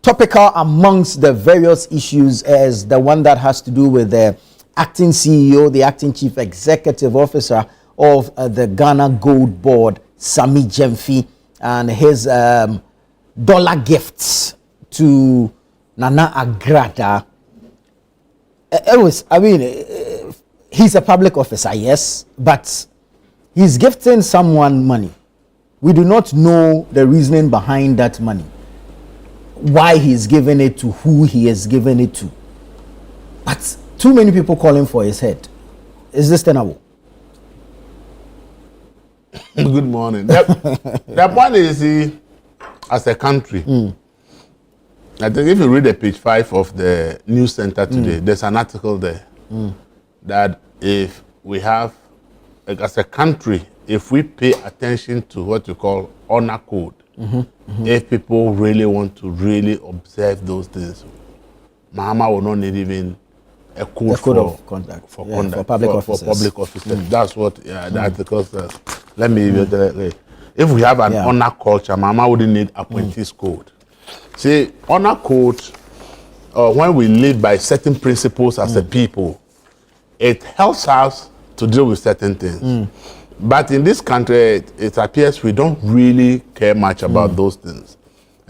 topical amongst the various issues is the one that has to do with the acting CEO, the acting chief executive officer of the Ghana Gold Board, Sammy Gyamfi, and his dollar gifts to Nana Agradaa. He's a public officer, yes, but he's gifting someone money. We do not know the reasoning behind that money, why he's giving it to who he is giving it to. But too many people calling for his head. Is this tenable? Good morning. The point is, as a country, I think if you read the page 5 of the news center today, there's an article there that if we have, like, as a country, if we pay attention to what you call honor code, if people really want to really observe those things, Mahama will not need even a code of conduct for public officers. That's what the article says. Let me if we have an honor culture, Mahama wouldn't need appointees code. See, honor code, when we live by certain principles as a people, it helps us to deal with certain things. But in this country, it appears we don't really care much about those things.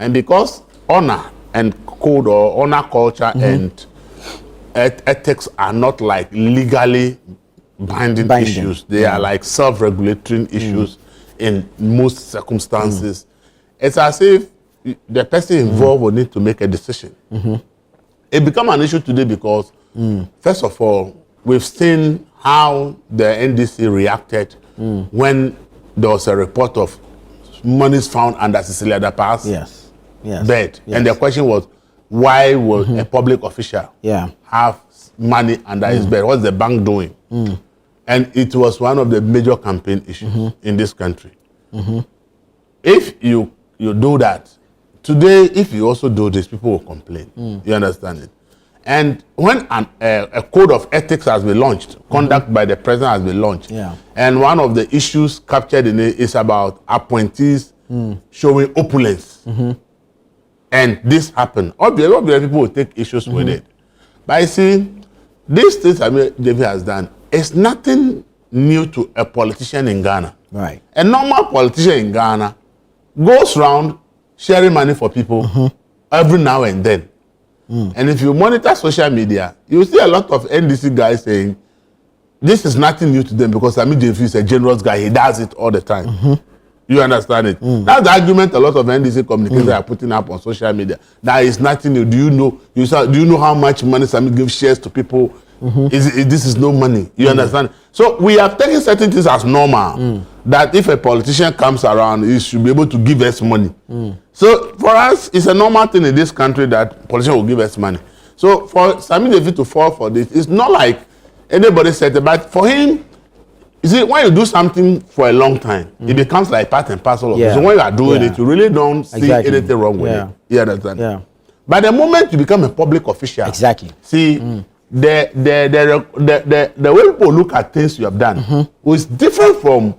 And because honor and code or honor culture and ethics are not like legally binding. Issues, they are like self-regulatory issues in most circumstances. It's as if the person involved will need to make a decision. It becomes an issue today because, first of all, we've seen how the NDC reacted when there was a report of monies found under Cecilia Dapa's bed. And the question was, why would a public official have money under his bed? What's the bank doing? And it was one of the major campaign issues in this country. If you do that, today, if you also do this, people will complain. You understand it? And when a code of ethics has been launched, conduct by the president has been launched, and one of the issues captured in it is about appointees showing opulence. And this happened. Obviously, people will take issues with it. But I see, these things Gyamfi has done is nothing new to a politician in Ghana. Right. A normal politician in Ghana goes around sharing money for people every now and then. And if you monitor social media, you see a lot of NDC guys saying, this is nothing new to them because Sammy Gyamfi is a generous guy. He does it all the time. You understand it? That's the argument a lot of NDC communicators are putting up on social media. That is nothing new. Do you know how much money Sammy gives shares to people? This is no money. You understand? So we have taken certain things as normal. That if a politician comes around, he should be able to give us money. So for us, it's a normal thing in this country that politicians will give us money. So for Sammy Gyamfi to fall for this, it's not like anybody said it, but for him, you see, when you do something for a long time, it becomes like part and parcel of it. So when you are doing it, you really don't see anything wrong with it. You understand? But the moment you become a public official, see, the way people look at things you have done is different from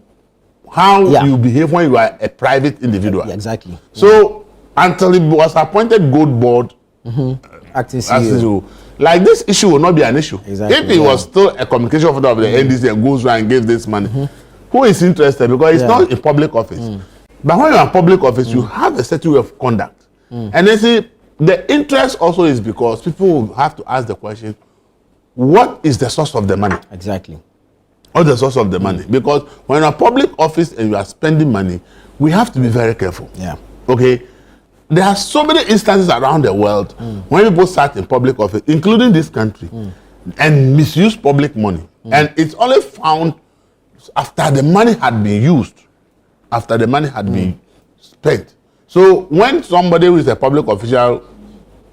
how you behave when you are a private individual. So until it was appointed Gold Board, acting CEO, like this issue will not be an issue. If it was still a communication officer of the NDC and goes around and gives this money, who is interested? Because it's not in public office. But when you're in public office, you have a certain way of conduct. And then see, the interest also is because people will have to ask the question, what is the source of the money? What's the source of the money? Because when you're in a public office and you are spending money, we have to be very careful. Okay? There are so many instances around the world when people start in public office, including this country, and misuse public money. And it's only found after the money had been used, after the money had been spent. So when somebody who is a public official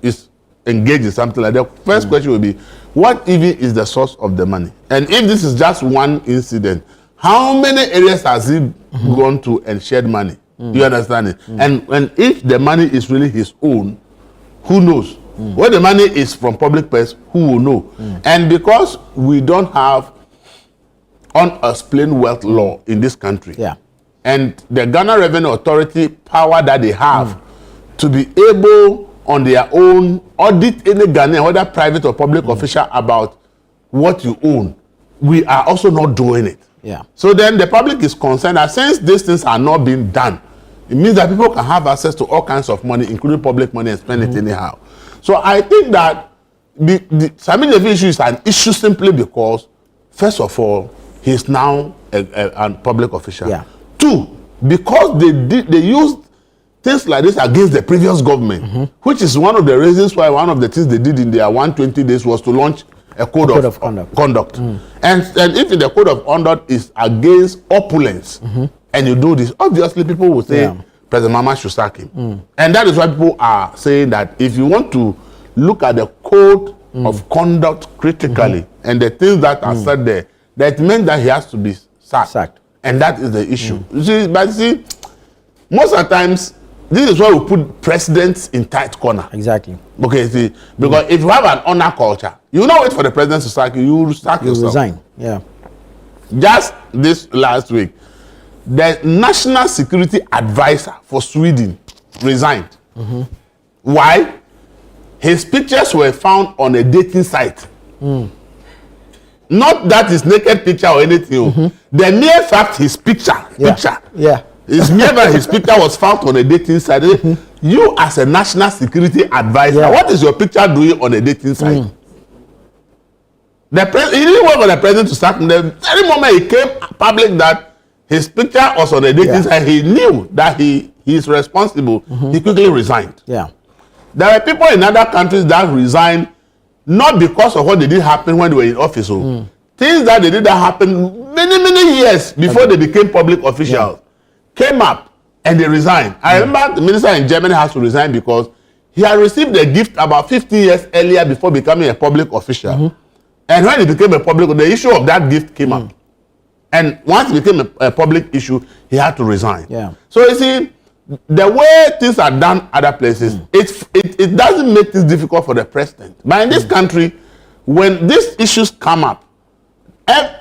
is engaged in something like that, first question will be, what even is the source of the money? And if this is just one incident, how many areas has he gone to and shared money? You understand it? And if the money is really his own, who knows? Where the money is from public purse, who will know? And because we don't have unexplained wealth law in this country, and the Ghana Revenue Authority power that they have to be able on their own audit any Ghanaian, whether private or public official, about what you own. We are also not doing it. Yeah. So then the public is concerned that since these things are not being done, it means that people can have access to all kinds of money, including public money, and spend it anyhow. So I think that the Sammy Gyamfi issue is an issue simply because, first of all, he's now a public official. Yeah. 2, because they used things like this against the previous government, which is one of the reasons why one of the things they did in their 120 days was to launch a code of conduct. And if the code of conduct is against opulence, and you do this, obviously people will say President Mama should sack him. And that is why people are saying that if you want to look at the code of conduct critically and the things that are said there, that means that he has to be sacked. And that is the issue. You see, but see, most of the times, this is why we put presidents in tight corner. Exactly. Okay, see, because if you have an honor culture, you don't wait for the president to sack you, you sack yourself. Resign. Yeah. Just this last week, the national security advisor for Sweden resigned. Why? His pictures were found on a dating site. Not that his naked picture or anything. The mere fact his picture. It's mere that his picture was found on a dating site. You as a national security advisor, what is your picture doing on a dating site? He didn't wait for the president to sack him. The very moment he came public that his picture was on a dating site, he knew that he is responsible. He quickly resigned. Yeah. There are people in other countries that resigned not because of what did happen when they were in office. Things that they did that happen many years before they became public officials came up and they resigned. I remember the minister in Germany has to resign because he had received a gift about 15 years earlier before becoming a public official. And when he became a public, the issue of that gift came up. And once it became a public issue, he had to resign. So you see, the way things are done other places, it doesn't make this difficult for the president. But in this country, when these issues come up,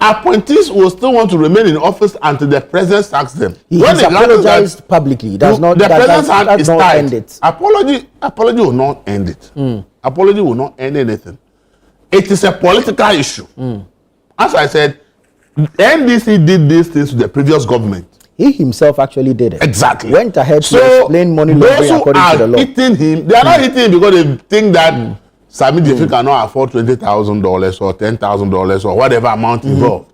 appointees will still want to remain in office until the president sacks them. He has apologized publicly. Does not, the president's hand is tied. End it. Apology will not end it. Apology will not end anything. It is a political issue. As I said, NDC did these things to the previous government. He himself actually did it. Exactly. Went ahead to explain money laundering according to the law. Those who are hitting him, they are not hitting him because they think that Sammy Gyamfi cannot afford $20,000 or $10,000 or whatever amount involved.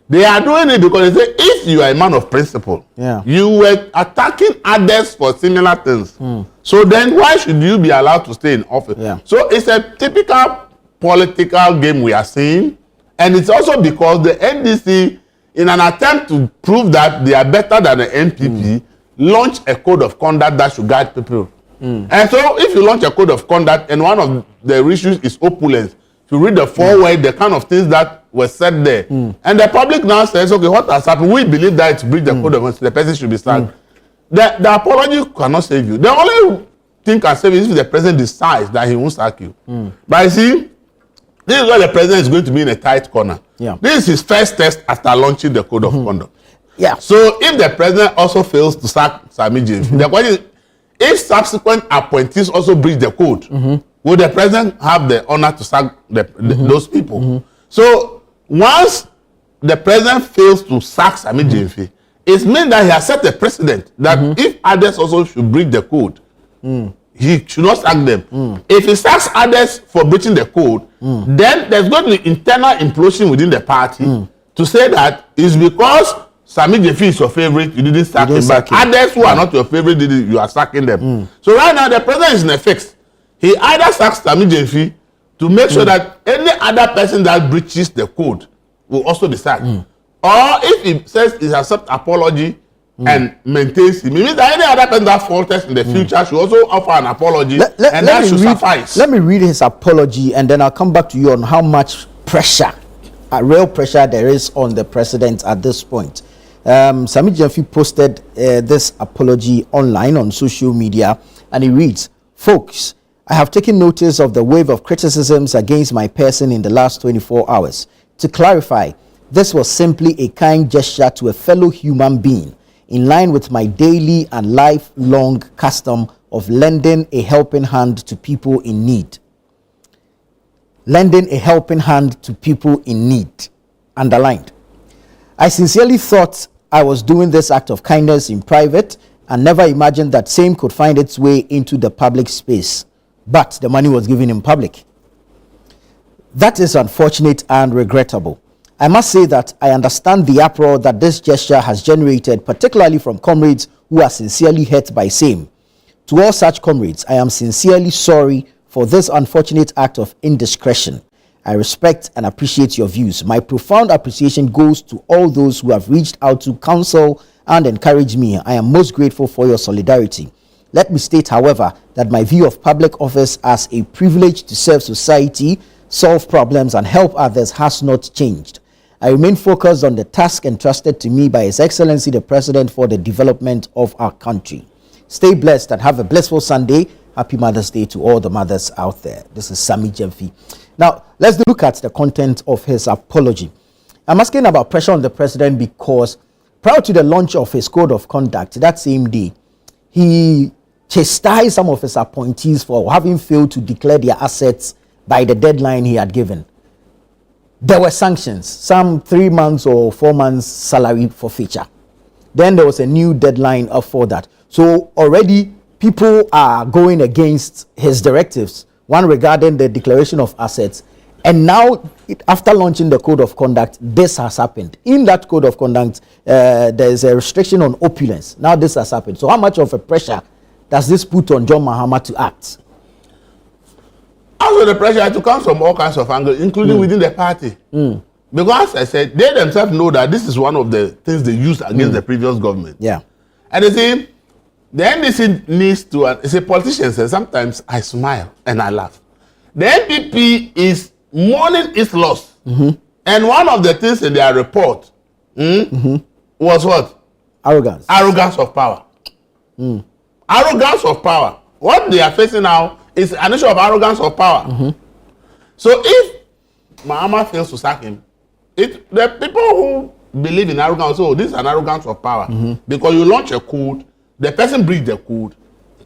They are doing it because they say if you are a man of principle, you were attacking others for similar things. So then why should you be allowed to stay in office? So it's a typical political game we are seeing. And it's also because the NDC, in an attempt to prove that they are better than the NPP, launch a code of conduct that should guide people. And so if you launch a code of conduct and one of the issues is opulence, if you read the foreword, the kind of things that were said there, and the public now says, okay, what has happened? We believe that it's breached the code of conduct, the person should be sacked. The apology cannot save you. The only thing can save you is if the president decides that he won't sack you. But you see, this is where the president is going to be in a tight corner. This is his first test after launching the code of conduct. So if the president also fails to sack Sammy Gyamfi, the question is, if subsequent appointees also breach the code, will the president have the honor to sack those people? So once the president fails to sack Sammy Gyamfi, it means that he has set a precedent that if others also should breach the code, he should not sack them. If he sacks others for breaching the code, then there's going to be internal implosion within the party to say that it's because Sammy Gyamfi is your favorite, you didn't sack him, but others who are not your favorite, you are sacking them. So right now, the president is in a fix. He either sacks Sammy Gyamfi to make sure that any other person that breaches the code will also be sacked. Or if he says he accepts apology and maintains him, it means that any other person that falters in the future should also offer an apology, and that should suffice. Let me read his apology, and then I'll come back to you on how much pressure, real pressure there is on the president at this point. Sammy Gyamfi posted this apology online on social media, and he reads, "Folks, I have taken notice of the wave of criticisms against my person in the last 24 hours. To clarify, this was simply a kind gesture to a fellow human being, in line with my daily and lifelong custom of lending a helping hand to people in need. Lending a helping hand to people in need. Underlined. I sincerely thought I was doing this act of kindness in private and never imagined that same could find its way into the public space. But the money was given in public. That is unfortunate and regrettable. I must say that I understand the uproar that this gesture has generated, particularly from comrades who are sincerely hurt by same. To all such comrades, I am sincerely sorry for this unfortunate act of indiscretion. I respect and appreciate your views. My profound appreciation goes to all those who have reached out to counsel and encourage me. I am most grateful for your solidarity. Let me state, however, that my view of public office as a privilege to serve society, solve problems, and help others has not changed. I remain focused on the task entrusted to me by His Excellency the President for the development of our country. Stay blessed and have a blissful Sunday. Happy Mother's Day to all the mothers out there. This is Sammy Gyamfi. Now, let's look at the content of his apology. I'm asking about pressure on the president because prior to the launch of his code of conduct that same day, he chastised some of his appointees for having failed to declare their assets by the deadline he had given. There were sanctions, some 3 months or 4 months salary forfeiture. Then there was a new deadline for that. So already people are going against his directives, one regarding the declaration of assets. And now, after launching the code of conduct, this has happened. In that code of conduct, there is a restriction on opulence. Now this has happened. So how much of a pressure does this put on John Mahama to act? Also, the pressure to come from all kinds of angles, including within the party. Because, as I said, they themselves know that this is one of the things they used against the previous government. Yeah. And they say, the NDC needs to, as a politician says, sometimes I smile and I laugh. The NPP is mourning its loss. And one of the things in their report was what? Arrogance. Arrogance of power. Arrogance of power. What they are facing now is an issue of arrogance of power. So if Mahama fails to sack him, the people who believe in arrogance, oh, this is an arrogance of power. Because you launch a code, the person breaks the code,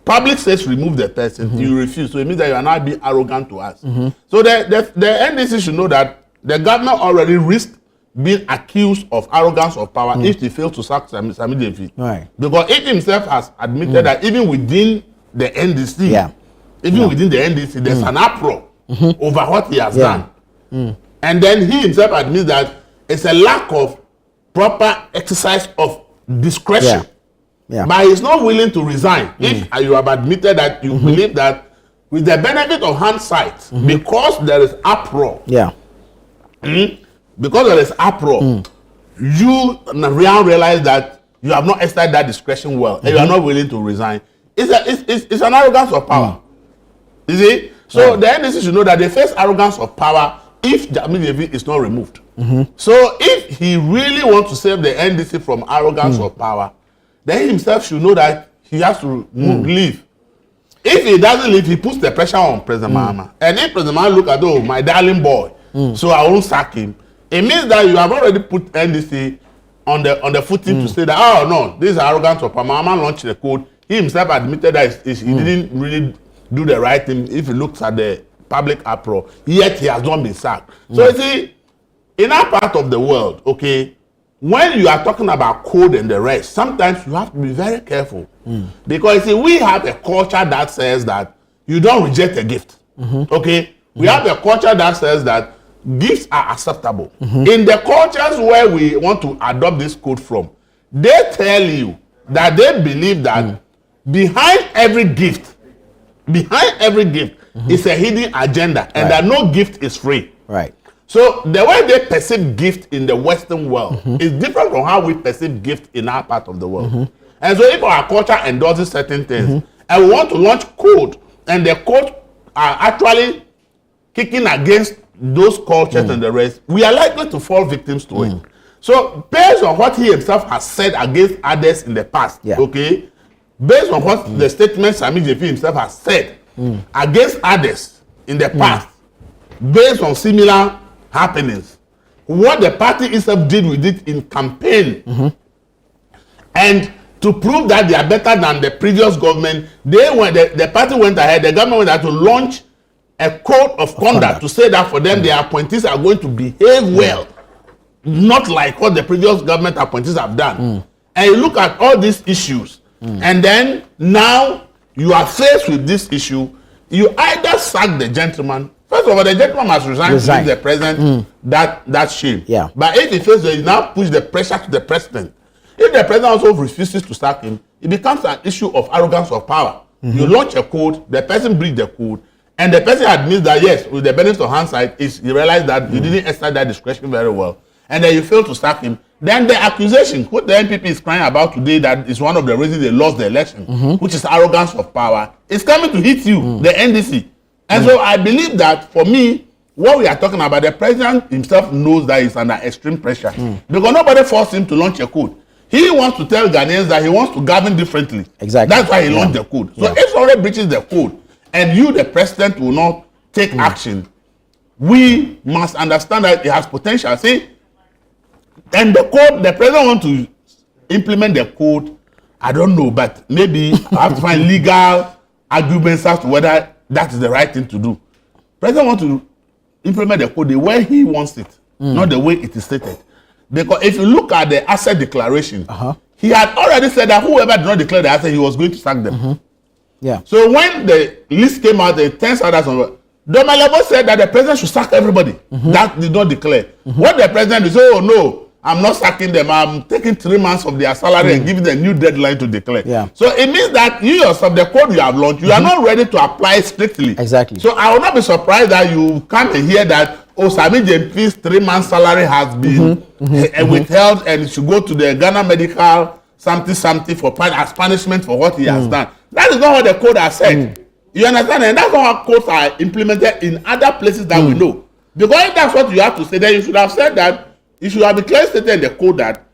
public says remove the person, you refuse. So it means that you are not being arrogant to us. So the NDC should know that the government already risked being accused of arrogance of power if they fail to sack Sammy Gyamfi. Right. Because he himself has admitted that even within the NDC, within the NDC, there's an uproar over what he has done. And then he himself admits that it's a lack of proper exercise of discretion. But he's not willing to resign if you have admitted that you believe that with the benefit of hindsight, because there is uproar, because there is uproar, you now realize that you have not exercised that discretion well, and you are not willing to resign. It's an arrogance of power. You see? So the NDC should know that they face arrogance of power if Gyamfi is not removed. So if he really wants to save the NDC from arrogance of power, then he himself should know that he has to leave. If he doesn't leave, he puts the pressure on President Mahama. And if President Mahama look at, oh, my darling boy, so I won't sack him, it means that you have already put NDC on the footing to say that, oh no, this is arrogance of power. Mahama launched the code. He himself admitted that he didn't really do the right thing if he looks at the public uproar, yet he has not been sacked. So you see, in our part of the world, okay, when you are talking about code and the rest, sometimes you have to be very careful. Because you see, we have a culture that says that you don't reject a gift. Okay? We have a culture that says that gifts are acceptable. In the cultures where we want to adopt this code from, they tell you that they believe that behind every gift is a hidden agenda, and that no gift is free. Right. So the way they perceive gift in the Western world is different from how we perceive gift in our part of the world. And so if our culture endorses certain things, and we want to launch code, and the code are actually kicking against those cultures and the rest, we are likely to fall victims to it. So based on what he himself has said against others in the past, okay, based on what the statement Sammy Gyamfi himself has said against others in the past, based on similar happenings, what the party itself did with it in campaign, and to prove that they are better than the previous government, the party went ahead, the government went ahead to launch a code of conduct to say that for them, their appointees are going to behave well, not like what the previous government appointees have done. And you look at all these issues, and then now you are faced with this issue. You either sack the gentleman. First of all, the gentleman must resign. To give the president that shame. Yeah. But if he feels that, you now push the pressure to the president. If the president also refuses to sack him, it becomes an issue of arrogance of power. You launch a code, the person breaks the code, and the person admits that yes, with the benefit of hindsight, he realized that he didn't exercise that discretion very well, and then you fail to sack him. Then the accusation, what the NPP is crying about today, that is one of the reasons they lost the election, which is arrogance of power, is coming to hit you, the NDC. And so I believe that for me, what we are talking about, the president himself knows that he's under extreme pressure because nobody forced him to launch a code. He wants to tell Ghanaians that he wants to govern differently. Exactly. That's why he launched the code. So if somebody breaches the code and you, the president, will not take action, we must understand that it has potential. See, and the code, the president wants to implement the code. I don't know, but maybe I have to find legal arguments as to whether that is the right thing to do. President wants to implement the code the way he wants it, not the way it is stated. Because if you look at the asset declaration, he had already said that whoever did not declare the asset, he was going to sack them. Yeah. So when the list came out, the 10 others, Domalebo said that the president should sack everybody that did not declare. What the president did say, oh no, I'm not sacking them. I'm taking 3 months of their salary and giving them a new deadline to declare. Yeah. So it means that you yourself, the code you have launched, you are not ready to apply it strictly. Exactly. So I will not be surprised that you come and hear that, oh, Sammy Gyamfi's 3 months salary has been withheld and it should go to the Ghana Medical something for as punishment for what he has done. That is not what the code has said. You understand? And that's not how codes are implemented in other places that we know. Because if that's what you have to say, then you should have said that, you should have clearly stated in the code that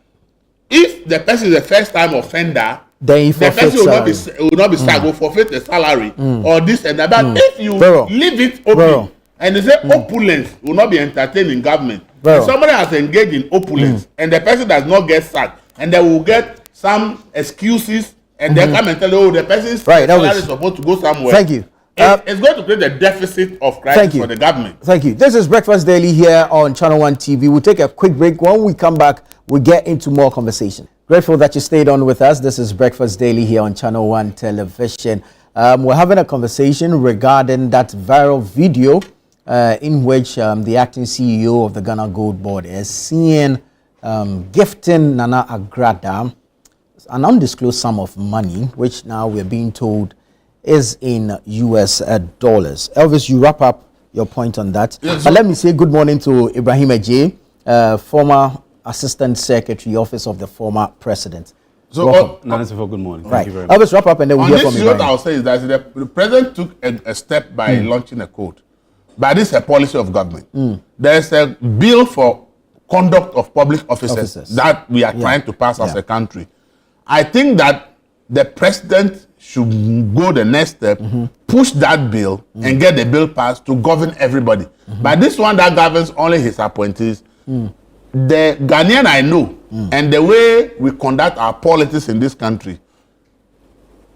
if the person is a first-time offender, then the person will not be sacked, will forfeit the salary or this and that. But if you leave it open, and they say opulence will not be entertained in government, if somebody has engaged in opulence and the person does not get sacked, and they will get some excuses and they come and tell you, oh, the person's salary is supposed to go somewhere. Thank you. It's going to create a deficit of crisis for the government. Thank you. This is Breakfast Daily here on Channel One TV. We'll take a quick break. When we come back, we'll get into more conversation. Grateful that you stayed on with us. This is Breakfast Daily here on Channel One Television. We're having a conversation regarding that viral video in which the acting CEO of the Ghana Gold Board is seen gifting Gyamfi-Agradaa an undisclosed sum of money, which now we're being told is in US dollars. Elvis, you wrap up your point on that. Yes, but let me say good morning to Ibrahim Ajay, former Assistant Secretary, Office of the former President. So, good morning. Thank you very much. Elvis, wrap up and then we'll hear from you. What I'll say is that the President took a step by launching a code. But this is a policy of government. There's a bill for conduct of public officers that we are trying to pass as a country. I think that the President should go the next step, push that bill and get the bill passed to govern everybody. But this one that governs only his appointees, the Ghanaian I know and the way we conduct our politics in this country,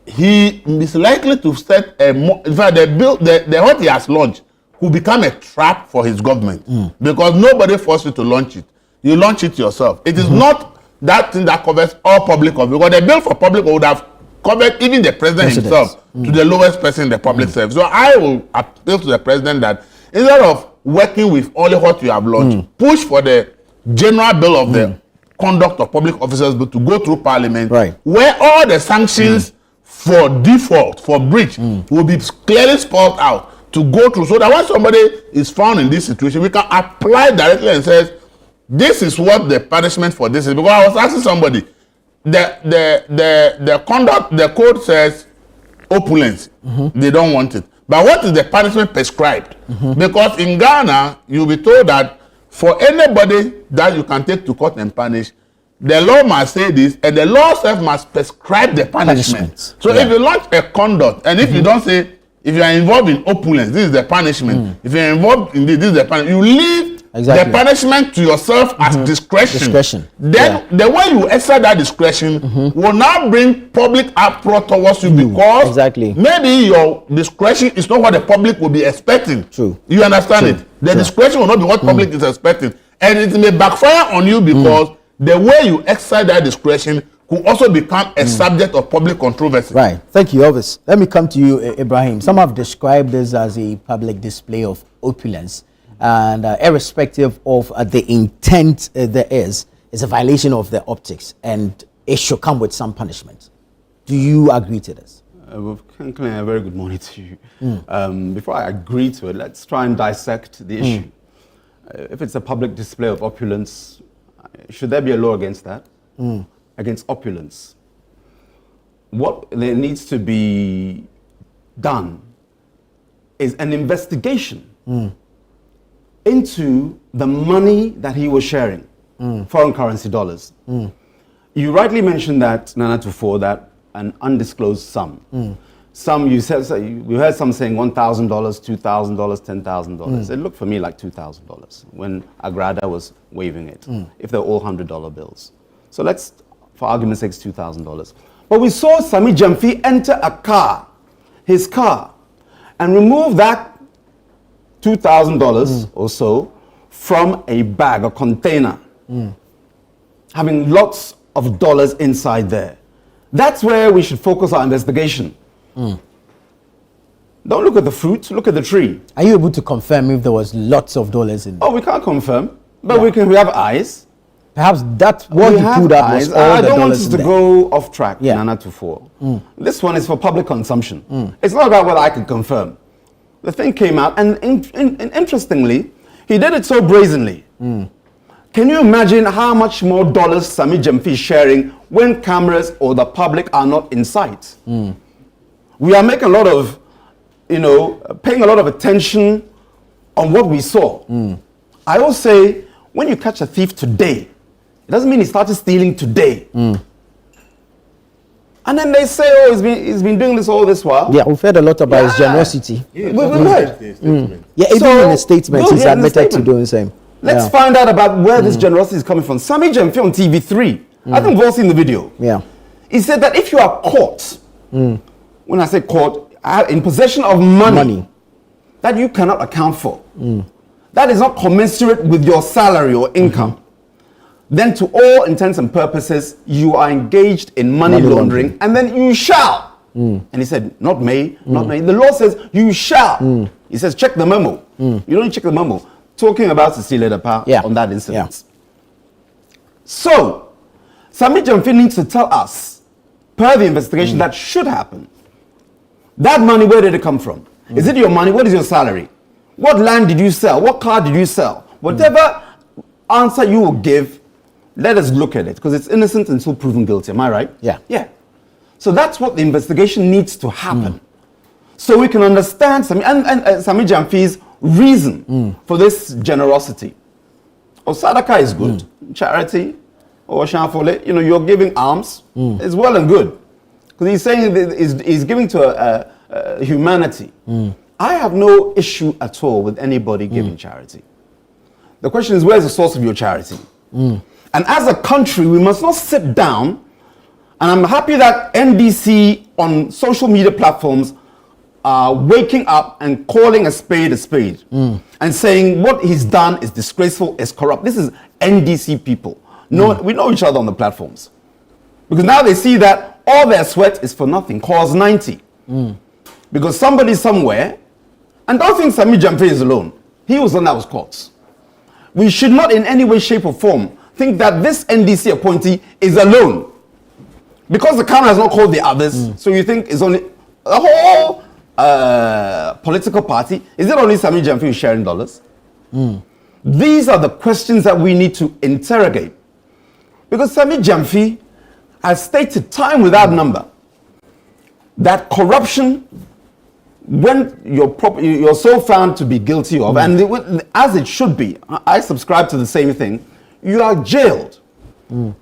he is likely to set a more, in fact, the bill, the what he has launched could become a trap for his government because nobody forced you to launch it. You launch it yourself. It is not that thing that covers all public office, because the bill for public would have covered even the president himself to the lowest person in the public service. So I will appeal to the president that instead of working with only what you have launched, push for the general bill of the conduct of public officers but to go through parliament, where all the sanctions for default, for breach, will be clearly spelled out to go through, so that when somebody is found in this situation, we can apply directly and says, this is what the punishment for this is. Because I was asking somebody, the conduct, the code says opulence. They don't want it. But what is the punishment prescribed? Because in Ghana, you'll be told that for anybody that you can take to court and punish, the law must say this, and the law itself must prescribe the punishment. So if you launch a conduct, and if you don't say, if you are involved in opulence, this is the punishment. If you are involved in this is the punishment. You leave Exactly. The punishment to yourself as discretion. Then the way you exercise that discretion will now bring public uproar towards you because maybe your discretion is not what the public will be expecting. True. You understand it? The discretion will not be what public is expecting. And it may backfire on you because the way you exercise that discretion could also become a subject of public controversy. Right. Thank you, Elvis. Let me come to you, Ibrahim. Some have described this as a public display of opulence. And irrespective of the intent there is a violation of the optics. And it should come with some punishment. Do you agree to this? Well, a very good morning to you. Before I agree to it, let's try and dissect the issue. If it's a public display of opulence, should there be a law against that? Against opulence? What there needs to be done is an investigation into the money that he was sharing, foreign currency dollars. You rightly mentioned that, Nana Tufo, that an undisclosed sum. Some, you said, we heard some saying $1,000, $2,000, $10,000. It looked for me like $2,000 when Agradaa was waving it, if they're all $100 bills. So let's, for argument's sake, $2,000. But we saw Sammy Gyamfi enter a car, his car, and remove that $2,000 or so from a bag, a container, having lots of dollars inside there. That's where we should focus our investigation. Don't look at the fruit, look at the tree. Are you able to confirm if there was lots of dollars in there? Oh, we can't confirm, but we have eyes. Perhaps that's what you put up was all I the don't want dollars us to go off track, Nana Tufo. This one is for public consumption. It's not about whether I can confirm. The thing came out, and interestingly, he did it so brazenly. Can you imagine how much more dollars Sammy Gyamfi is sharing when cameras or the public are not in sight? We are making a lot of, paying a lot of attention on what we saw. I always say, when you catch a thief today, it doesn't mean he started stealing today. And then they say, oh, he's been doing this all this while. Yeah, we've heard a lot about his generosity. We've heard. Yeah, even in a statement, he's admitted to doing the same. Let's find out about where this generosity is coming from. Sammy Gyamfi on TV3, I think we've all seen the video. Yeah. He said that if you are caught, when I say caught, in possession of money that you cannot account for, that is not commensurate with your salary or income, then to all intents and purposes, you are engaged in money laundering, and then you shall. And he said, not may, not may. The law says you shall. He says, check the memo. You don't check the memo. Talking about Cecilia Dapa on that incident. So, Sammy Gyamfi needs to tell us, per the investigation that should happen, that money, where did it come from? Is it your money? What is your salary? What land did you sell? What car did you sell? Whatever answer you will give, let us look at it, because it's innocent until proven guilty. Am I right? Yeah. Yeah. So that's what the investigation needs to happen. So we can understand Sammy Gyamfi's reason for this generosity. Sadaka is good. Charity, or Shanfole, you're giving alms, is well and good. Because he's saying that he's giving to humanity. I have no issue at all with anybody giving charity. The question is, where's the source of your charity? And as a country, we must not sit down, and I'm happy that NDC on social media platforms are waking up and calling a spade, and saying what he's done is disgraceful, is corrupt. This is NDC people. We know each other on the platforms. Because now they see that all their sweat is for nothing, cause 90. Because somebody somewhere, and don't think Sammy Gyamfi is alone. He was the one that was caught. We should not in any way, shape or form think that this NDC appointee is alone. Because the camera has not called the others, so you think it's only the whole political party. Is it only Sammy Gyamfi who's sharing dollars? These are the questions that we need to interrogate. Because Sammy Gyamfi has stated time without number that corruption, when you're so found to be guilty of, and as it should be, I subscribe to the same thing, you are jailed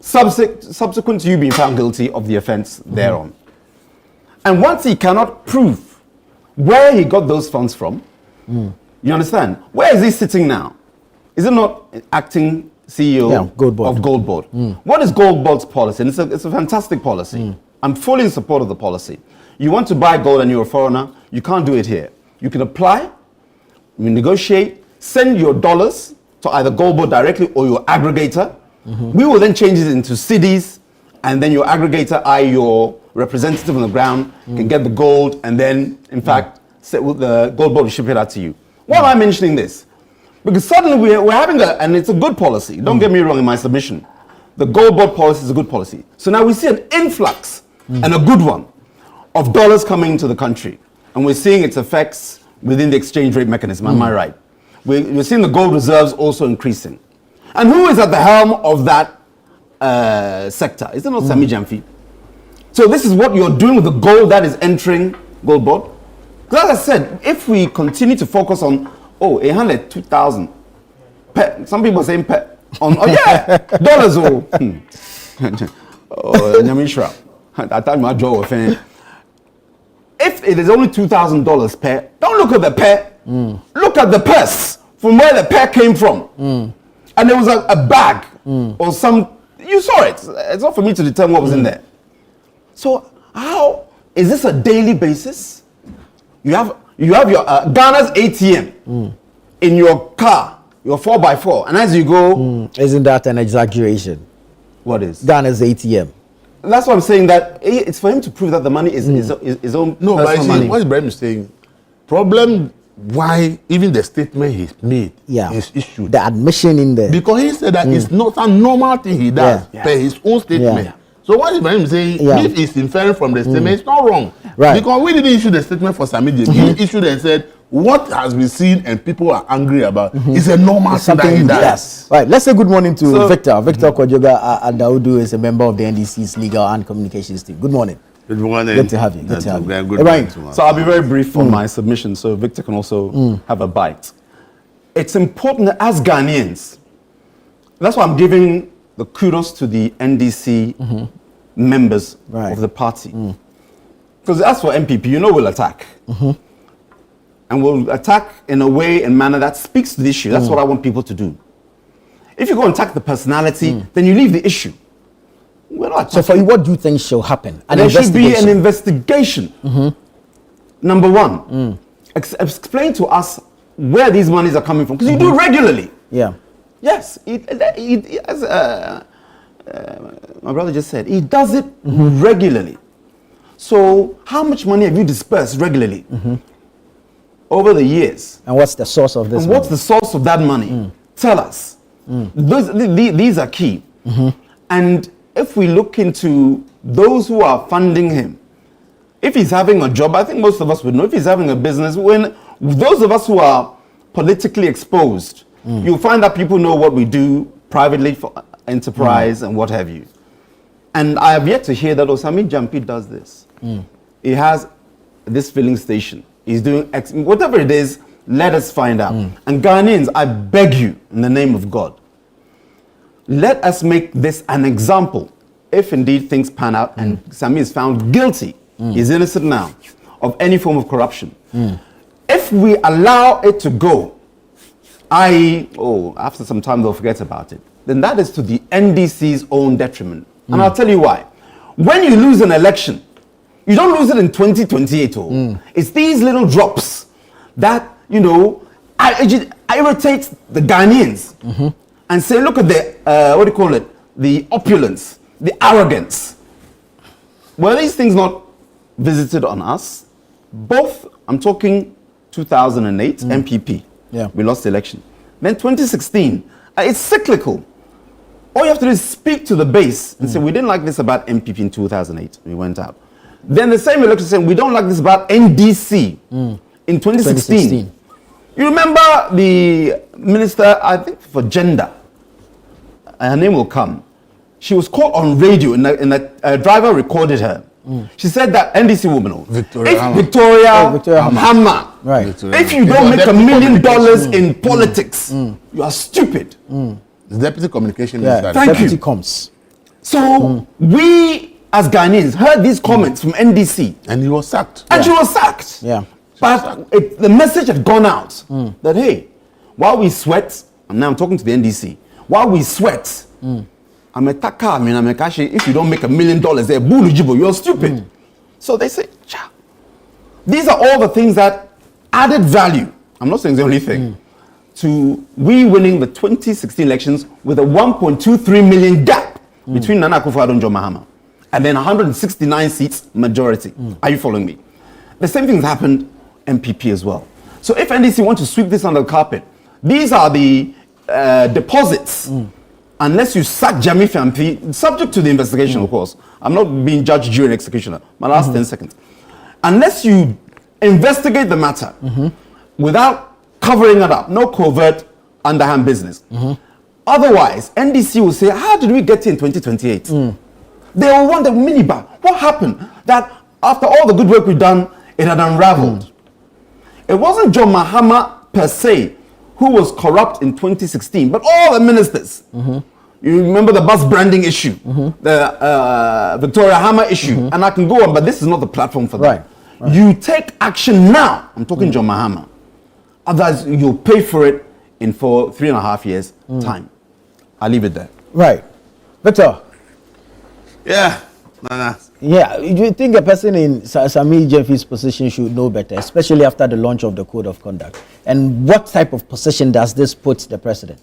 subsequent to you being found guilty of the offense thereon. And once he cannot prove where he got those funds from, you understand? Where is he sitting now? Is it not acting CEO Gold Board. of Gold Board? What is Gold Board's policy? And it's a fantastic policy. I'm fully in support of the policy. You want to buy gold and you're a foreigner, you can't do it here. You can apply, you negotiate, send your dollars to either Gold Board directly or your aggregator. We will then change it into CDs, and then your aggregator, your representative on the ground, can get the gold, and then, in fact, the Gold Board will ship it out to you. Why am I mentioning this? Because suddenly we're having and it's a good policy. Don't get me wrong in my submission. The Gold Board policy is a good policy. So now we see an influx, and a good one, of dollars coming into the country. And we're seeing its effects within the exchange rate mechanism. Am I right? We're seeing the gold reserves also increasing. And who is at the helm of that sector? Is it not Sammy Gyamfi? So this is what you're doing with the gold that is entering Gold Board. Because as I said, if we continue to focus on, 800, 2,000, some people are saying dollars, Nyamishra. I thought my jaw was saying, if it is only $2,000 per, don't look at the per, look at the purse from where the per came from. And there was a bag or some, you saw it. It's not for me to determine what was in there. So how, is this a daily basis? You have your Ghana's ATM in your car, your 4x4, and as you go... Isn't that an exaggeration? What is? Ghana's ATM. That's what I'm saying, that it's for him to prove that the money is his own personal money. What Ibrahim is saying, problem why even the statement he's made is issued. The admission in there. Because he said that it's not a normal thing he does per his own statement. So what Ibrahim is saying, if he's inferring from the statement, it's not wrong. Right. Because we didn't issue the statement for Sammy. He issued and said, what has been seen and people are angry about is a normal thing that he does. Yes. Right. Let's say good morning to Victor. Victor Kwajoga Adaudu is a member of the NDC's legal and communications team. Good morning. Good morning. Good to have you. Good to have you. Good morning. So I'll be very brief for my submission so Victor can also have a bite. It's important as Ghanaians, that's why I'm giving the kudos to the NDC members of the party. Because as for MPP, we'll attack. And we'll attack in a way and manner that speaks to the issue. That's what I want people to do. If you go and attack the personality, then you leave the issue. We're not so for you, what do you think should happen? There should be an investigation. Number one, explain to us where these monies are coming from. Because you do it regularly. Yeah. Yes. As my brother just said, he does it regularly. So how much money have you dispersed regularly over the years? And what's the source of this money? What's the source of that money? Tell us. These are key. And if we look into those who are funding him, if he's having a job, I think most of us would know. If he's having a business, when those of us who are politically exposed, you'll find that people know what we do privately for enterprise and what have you. And I have yet to hear that Sammy Gyamfi does this. He has this filling station. He's doing whatever it is, let us find out. And Ghanaians, I beg you, in the name of God, let us make this an example. If indeed things pan out and Sammy is found guilty, he's innocent now, of any form of corruption. If we allow it to go, after some time they'll forget about it, then that is to the NDC's own detriment. And I'll tell you why. When you lose an election, you don't lose it in 2028. It's these little drops that, irritate the Ghanaians. And say, look at the, the opulence, the arrogance. Were these things not visited on us? Both, I'm talking 2008, MPP. Yeah. We lost the election. Then 2016, it's cyclical. All you have to do is speak to the base and say, we didn't like this about MPP in 2008. We went out. Then the same election saying, we don't like this about NDC in 2016. You remember the minister, I think for gender, her name will come. She was caught on radio and a driver recorded her. She said that NDC woman, Victoria Hammer, right. If you don't make $1 million in politics, you are stupid. The deputy communication Thank you. Comes. So we as Ghanaians heard these comments from NDC. And he was sacked. And she was sacked. Yeah. But the message had gone out that, hey, while we sweat, and now I'm talking to the NDC, while we sweat, I'm a taka, I mean, I'm a cash. If you don't make $1 million, they're bulujibo, you're stupid. So they say, cha. These are all the things that added value. I'm not saying it's the only thing. To we winning the 2016 elections with a 1.23 million gap between Nana Akufo-Addo and John Mahama. And then 169 seats majority. Are you following me? The same thing has happened MPP as well. So if NDC want to sweep this under the carpet, these are the deposits. Unless you sack Gyamfi-Agradaa, subject to the investigation, of course. I'm not being judged during execution. My last 10 seconds. Unless you investigate the matter without covering it up, no covert underhand business. Otherwise, NDC will say, how did we get here in 2028? They will want the minibar. What happened? That after all the good work we've done, it had unraveled. It wasn't John Mahama per se who was corrupt in 2016, but all the ministers. You remember the bus branding issue, the Victoria Hammer issue, and I can go on, but this is not the platform for that. Right. You take action now. I'm talking John Mahama. Otherwise, you'll pay for it in 3.5 years' time. I'll leave it there. Right. Victor. Yeah. Nah. Yeah. Do you think a person in Sammy Gyamfi's position should know better, especially after the launch of the Code of Conduct? And what type of position does this put the president?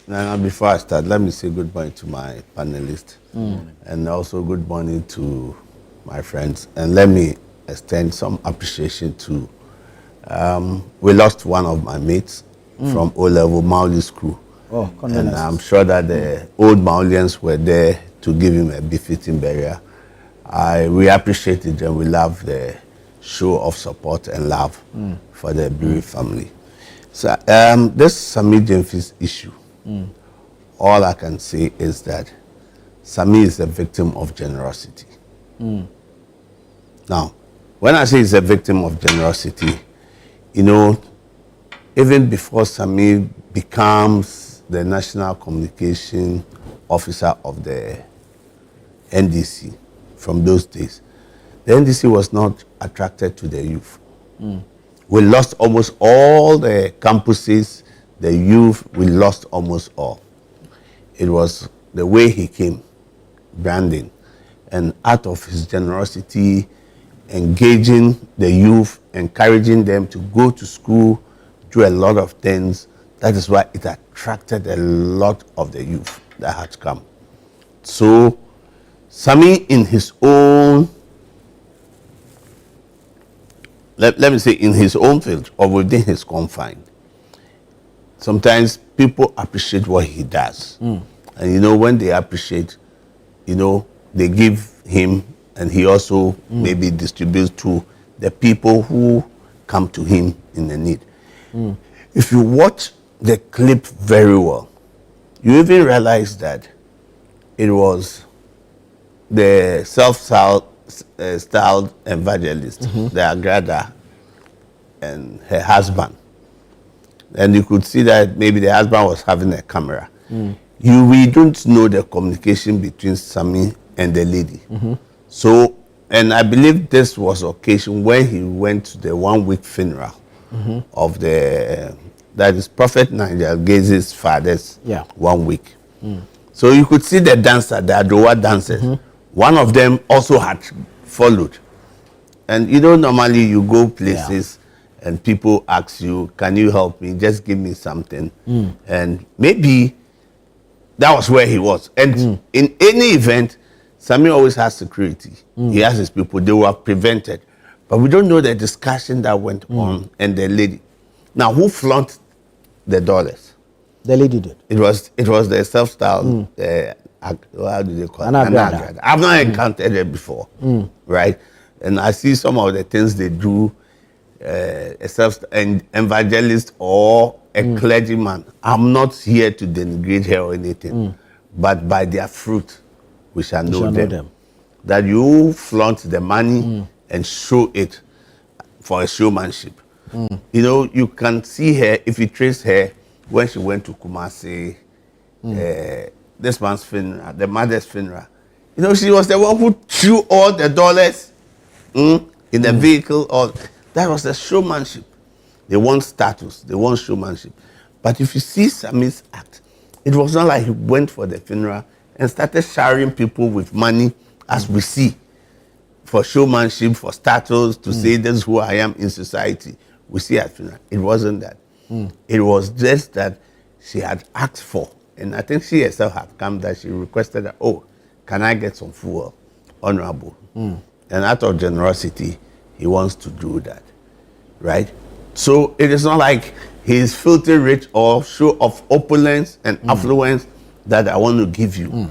Now, before I start, let me say good morning to my panelists and also good morning to my friends. And let me extend some appreciation to, we lost one of my mates from O-level Mauli School. Oh, and I'm sure that the old Maulians were there to give him a befitting burial. We appreciate it and we love the show of support and love for the bereaved family. So this Sammy Gyamfi's issue, all I can say is that Sammy is a victim of generosity. Now, when I say he's a victim of generosity, you know, even before Sammy becomes the National Communication Officer of the NDC from those days, the NDC was not attracted to the youth. We lost almost all the campuses, the youth, we lost almost all. It was the way he came, branding, and out of his generosity, engaging the youth, encouraging them to go to school, do a lot of things. That is why it attracted a lot of the youth that had come. So, Sammy in his own, let me say in his own field or within his confine, sometimes people appreciate what he does. And you know, when they appreciate, you know, they give him and he also maybe distributes to the people who come to him in the need. If you watch the clip very well, you even realize that it was the self-styled evangelist, the Agradaa, and her husband. And you could see that maybe the husband was having a camera. We don't know the communication between Sammy and the lady. So, and I believe this was occasion when he went to the 1-week funeral of the, that is Prophet Nigel Gaze's father's 1 week. So you could see the dancer, the Adowa dancers. One of them also had followed. And you know, normally you go places and people ask you, can you help me? Just give me something. And maybe that was where he was. And in any event, Sammy always has security. He has his people, they were prevented. But we don't know the discussion that went on and the lady. Now, who flaunted the dollars? The lady did. It was the self-styled, how do they call it? Agradaa. I've not encountered it before, right? And I see some of the things they do, an evangelist or a clergyman. I'm not here to denigrate her or anything, but by their fruit, we shall know them. That you flaunt the money and show it for a showmanship. You know, you can see her, if you trace her, when she went to Kumasi, this man's funeral, the mother's funeral. You know, she was the one who threw all the dollars in the vehicle. That was the showmanship. They want status, they want showmanship. But if you see Sammy's act, it was not like he went for the funeral and started showering people with money, as we see, for showmanship, for status, to say this is who I am in society. We see at funeral. It wasn't that. It was just that she had asked for, and I think she herself had come, that she requested that, oh, can I get some fuel, honorable? And out of generosity, he wants to do that, right? So it is not like he's filthy rich or show of opulence and affluence that I want to give you.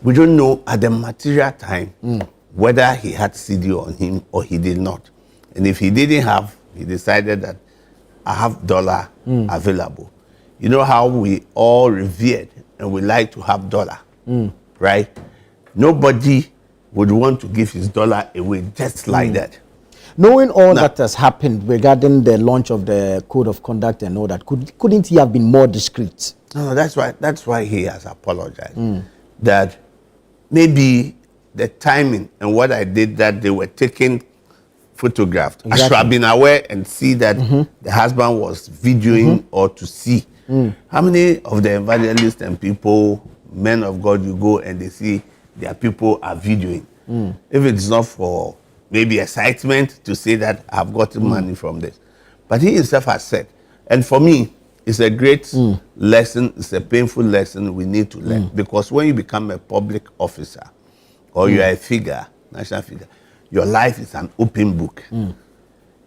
We don't know at the material time whether he had CD on him or he did not. And if he didn't have, he decided that I have dollar available. You know how we all revered and we like to have dollar, right? Nobody would want to give his dollar away just like that. Knowing all that has happened regarding the launch of the code of conduct and all that, couldn't he have been more discreet? No, that's why he has apologized. That maybe the timing and what I did, that they were taking photographed. I should have been aware and see that the husband was videoing or to see. How many of the evangelists and people, men of God, you go and they see their people are videoing? If it's not for maybe excitement to say that I've gotten money from this. But he himself has said, and for me, it's a great lesson, it's a painful lesson we need to learn. Because when you become a public officer, or you are a figure, national figure, your life is an open book.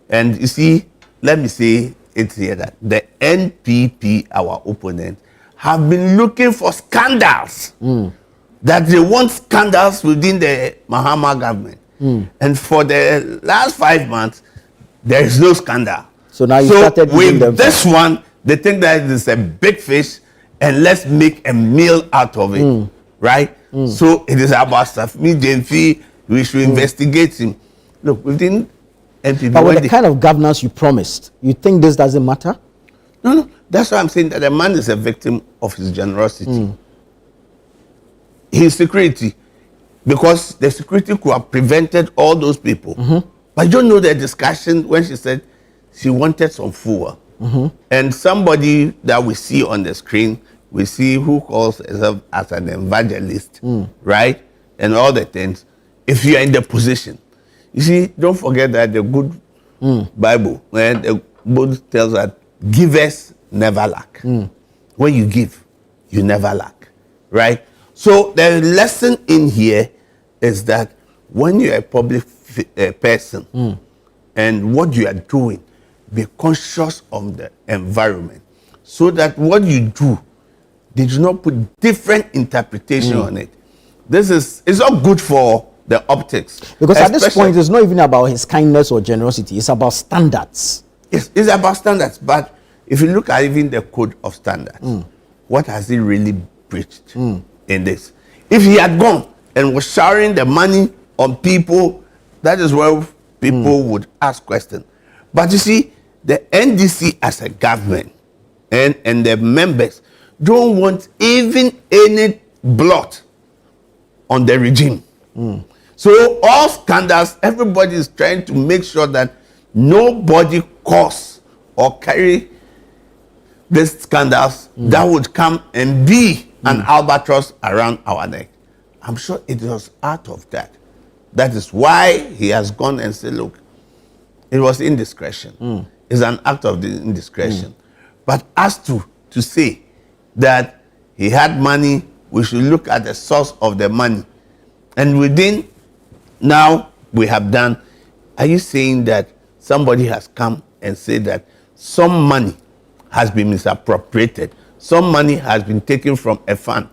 And you see, let me say it here that the NPP, our opponent, have been looking for scandals. That they want scandals within the Mahama government. And for the last 5 months, there is no scandal. So now you started with them this one, they think that it's a big fish, and let's make a meal out of it, right? So it is about Sammy Gyamfi. We should investigate him. Look, within NPP, but with the kind of governance you promised, you think this doesn't matter? No. That's why I'm saying that the man is a victim of his generosity. His security. Because the security could have prevented all those people. But you don't know the discussion when she said she wanted some fuel. And somebody that we see on the screen, we see who calls herself as an evangelist, right? And all the things. If you are in the position. You see, don't forget that the good Bible, when the book tells that givers never lack. When you give, you never lack, right? So the lesson in here is that when you're a public person and what you are doing, be conscious of the environment so that what you do, they do not put different interpretation on it. It's not good for the optics. Because at this point, it's not even about his kindness or generosity. It's about standards. Yes, it's about standards. But if you look at even the code of standards, what has he really breached in this? If he had gone and was showering the money on people, that is where people would ask questions. But you see, the NDC as a government and the members don't want even any blot on the regime. So all scandals, everybody is trying to make sure that nobody cause or carry these scandals that would come and be an albatross around our neck. I'm sure it was out of that. That is why he has gone and said, look, it was indiscretion. It's an act of indiscretion. But as to say that he had money, we should look at the source of the money. And within, now we have done, are you saying that somebody has come and said that some money has been misappropriated, some money has been taken from a fund?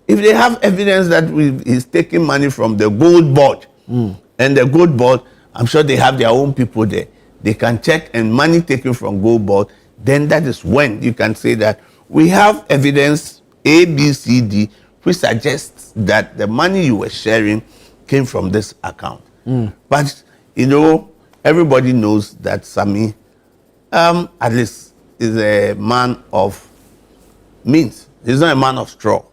If they have evidence that he's taking money from the gold board, and the gold board, I'm sure they have their own people there, they can check, and money taken from gold board, then that is when you can say that we have evidence A, B, C, D, which suggests that the money you were sharing came from this account. But, you know, everybody knows that Sammy, at least, is a man of means. He's not a man of straw.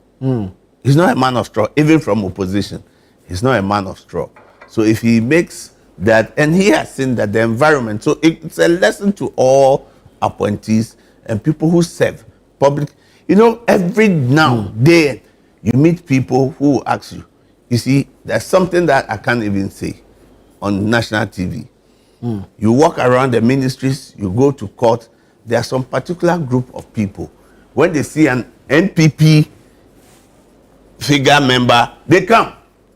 He's not a man of straw, even from opposition. He's not a man of straw. So if he makes that, and he has seen that the environment, so it's a lesson to all appointees and people who serve public. You know, every now day you meet people who will ask you. You see, there's something that I can't even say on national TV. You walk around the ministries, you go to court. There are some particular group of people. When they see an NPP figure member, they come.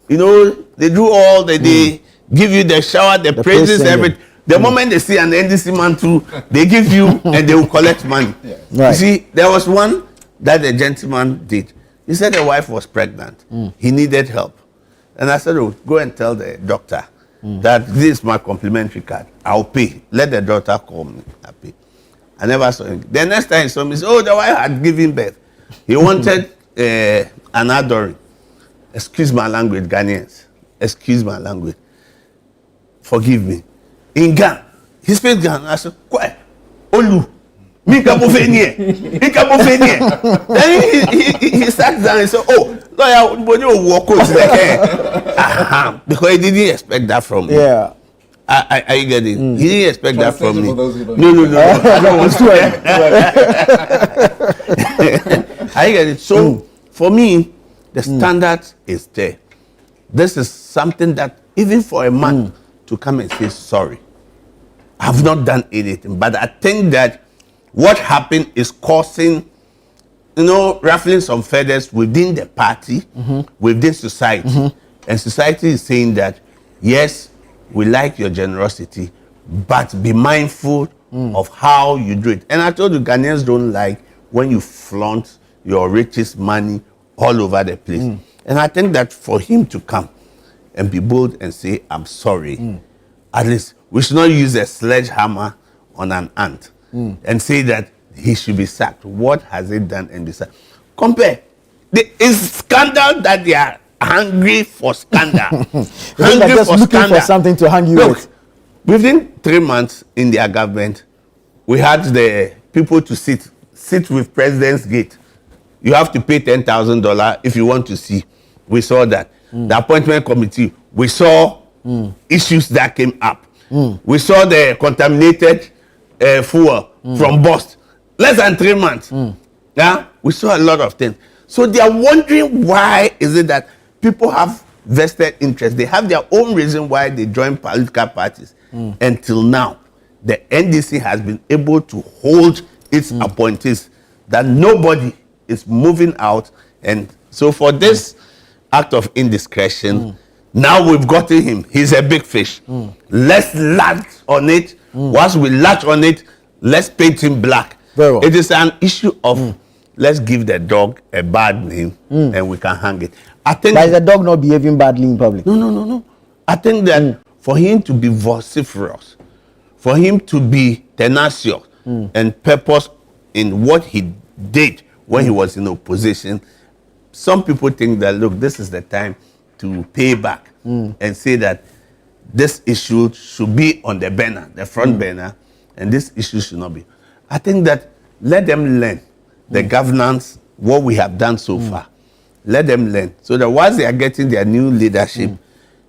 You know, they do all that. They give you the shower, the praises, everything. The moment they see an NDC man too, they give you and they will collect money. Yeah. Right. You see, there was one that the gentleman did. He said the wife was pregnant. He needed help. And I said, oh, go and tell the doctor that this is my complimentary card. I'll pay. Let the doctor call me. I'll pay. I never saw him. The next time he saw me, he said, oh, the wife had given birth. He wanted an adoring. Excuse my language, Ghanaians. Excuse my language. Forgive me. In Ghana, he speaks Ghana. I said, Kwe, Olu, Then he sat down and said, oh, lawyer, but you walk out because he didn't expect that from me. Yeah. Are you getting? He didn't expect that from me. No. I don't want to. Are you getting? So for me, the standard is there. This is something that even for a man to come and say sorry, I've not done anything, but I think that what happened is causing, you know, ruffling some feathers within the party, within society, and society is saying that yes, we like your generosity, but be mindful of how you do it. And I told you, Ghanaians don't like when you flaunt your richest money all over the place. And I think that for him to come and be bold and say, I'm sorry, at least we should not use a sledgehammer on an ant and say that he should be sacked. What has he done and be sacked? Compare. It's scandal that they are hungry for scandal. They're just looking for something to hang you with. Within 3 months in their government, we had the people to sit with President's Gate. You have to pay $10,000 if you want to see. We saw that. The appointment committee, we saw issues that came up. We saw the contaminated fuel from Bust. Less than 3 months. Yeah, we saw a lot of things. So they are wondering why is it that people have vested interest. They have their own reason why they join political parties. Until now, the NDC has been able to hold its appointees, that nobody is moving out. And so for this act of indiscretion, now we've gotten him. He's a big fish. Let's latch on it. Once we latch on it, let's paint him black. Very well. It is an issue of let's give the dog a bad name and we can hang it. I think But is the dog not behaving badly in public? No. I think that for him to be vociferous, for him to be tenacious and purpose in what he did when he was in opposition, some people think that, look, this is the time to pay back and say that this issue should be on the banner, the front banner, and this issue should not be. I think that let them learn the governance, what we have done so far. Let them learn. So that once they are getting their new leadership,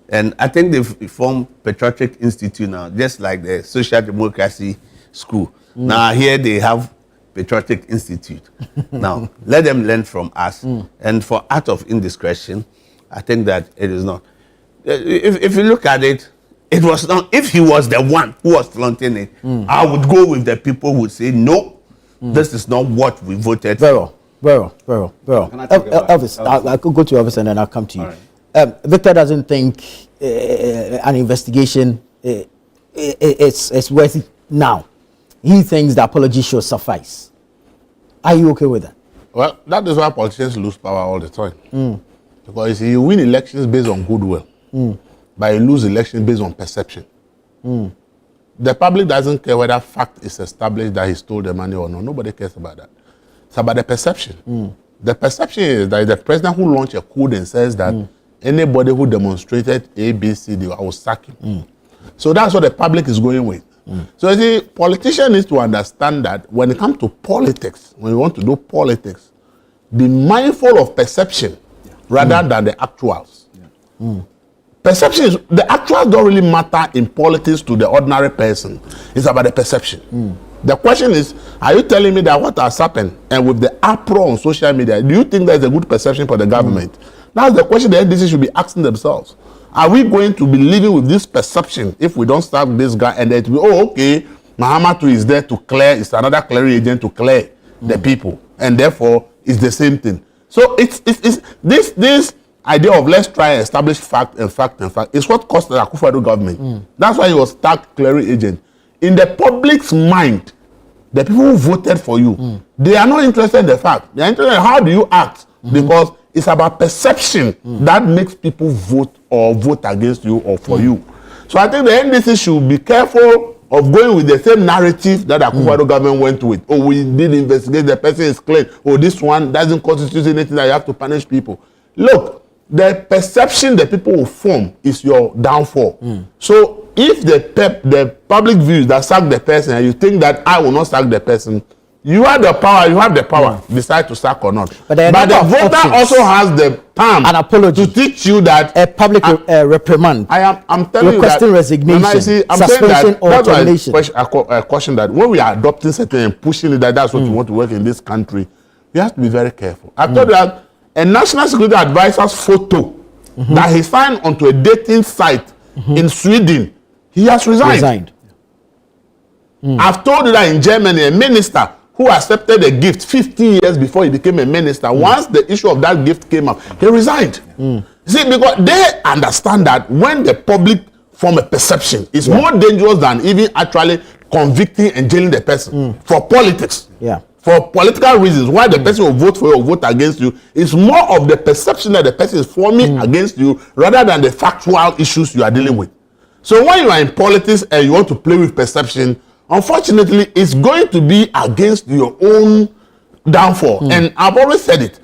and I think they've formed Patriotic Institute now, just like the Social Democracy School. Now here they have Patriotic Institute. Now, let them learn from us. And for act of indiscretion, I think that it is not. If you look at it, it was not, if he was the one who was flaunting it, I would go with the people who would say, no, this is not what we voted for. Very well. Can I talk about Elvis, I could go to Elvis and then I'll come to you. Right. Victor doesn't think an investigation it's worthy now. He thinks the apology should suffice. Are you okay with that? Well, that is why politicians lose power all the time. Because you see, you win elections based on goodwill, but you lose elections based on perception. The public doesn't care whether fact is established that he stole the money or not. Nobody cares about that. It's about the perception. The perception is that the president who launched a code and says that anybody who demonstrated A, B, C, D, I will sack him. So that's what the public is going with. So you see, politicians need to understand that when it comes to politics, when you want to do politics, be mindful of perception rather than the actuals. Perception is, the actuals don't really matter in politics to the ordinary person. It's about the perception. The question is, are you telling me that what has happened, and with the uproar on social media, do you think there's a good perception for the government? That's the question the NDC should be asking themselves. Are we going to be living with this perception if we don't start this guy, and it will be, oh, okay, Mahamat is there to clear, it's another clearing agent to clear the people, and therefore it's the same thing. So it's this idea of let's try and establish fact is what cost the Akufo-Addo government. That's why he was tagged clearing agent. In the public's mind, the people who voted for you, they are not interested in the fact. They are interested in how do you act, because it's about perception that makes people vote or vote against you or for you. So I think the NDC should be careful of going with the same narrative that the Akufo-Addo government went with. Oh, we did investigate, the person is clean. Oh, this one doesn't constitute anything that you have to punish people. Look, the perception that people will form is your downfall. So if the public views that sack the person, and you think that I will not sack the person, you have the power, decide to sack or not. But the voter also has the time an apology to teach you that a public reprimand. I'm telling you that requesting resignation, suspension or termination. I question that when we are adopting something and pushing it, that's what we want to work in this country, we have to be very careful. I told you that a national security advisor's photo that he signed onto a dating site in Sweden, he has resigned. I've told you that in Germany, a minister who accepted a gift 15 years before he became a minister, once the issue of that gift came up, he resigned. See, because they understand that when the public form a perception, it's more dangerous than even actually convicting and jailing the person for politics. For political reasons, why the person will vote for you or vote against you, is more of the perception that the person is forming against you rather than the factual issues you are dealing with. So when you are in politics and you want to play with perception, unfortunately, it's going to be against your own downfall. And I've always said it.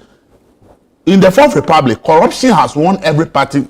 In the Fourth Republic, corruption has won every party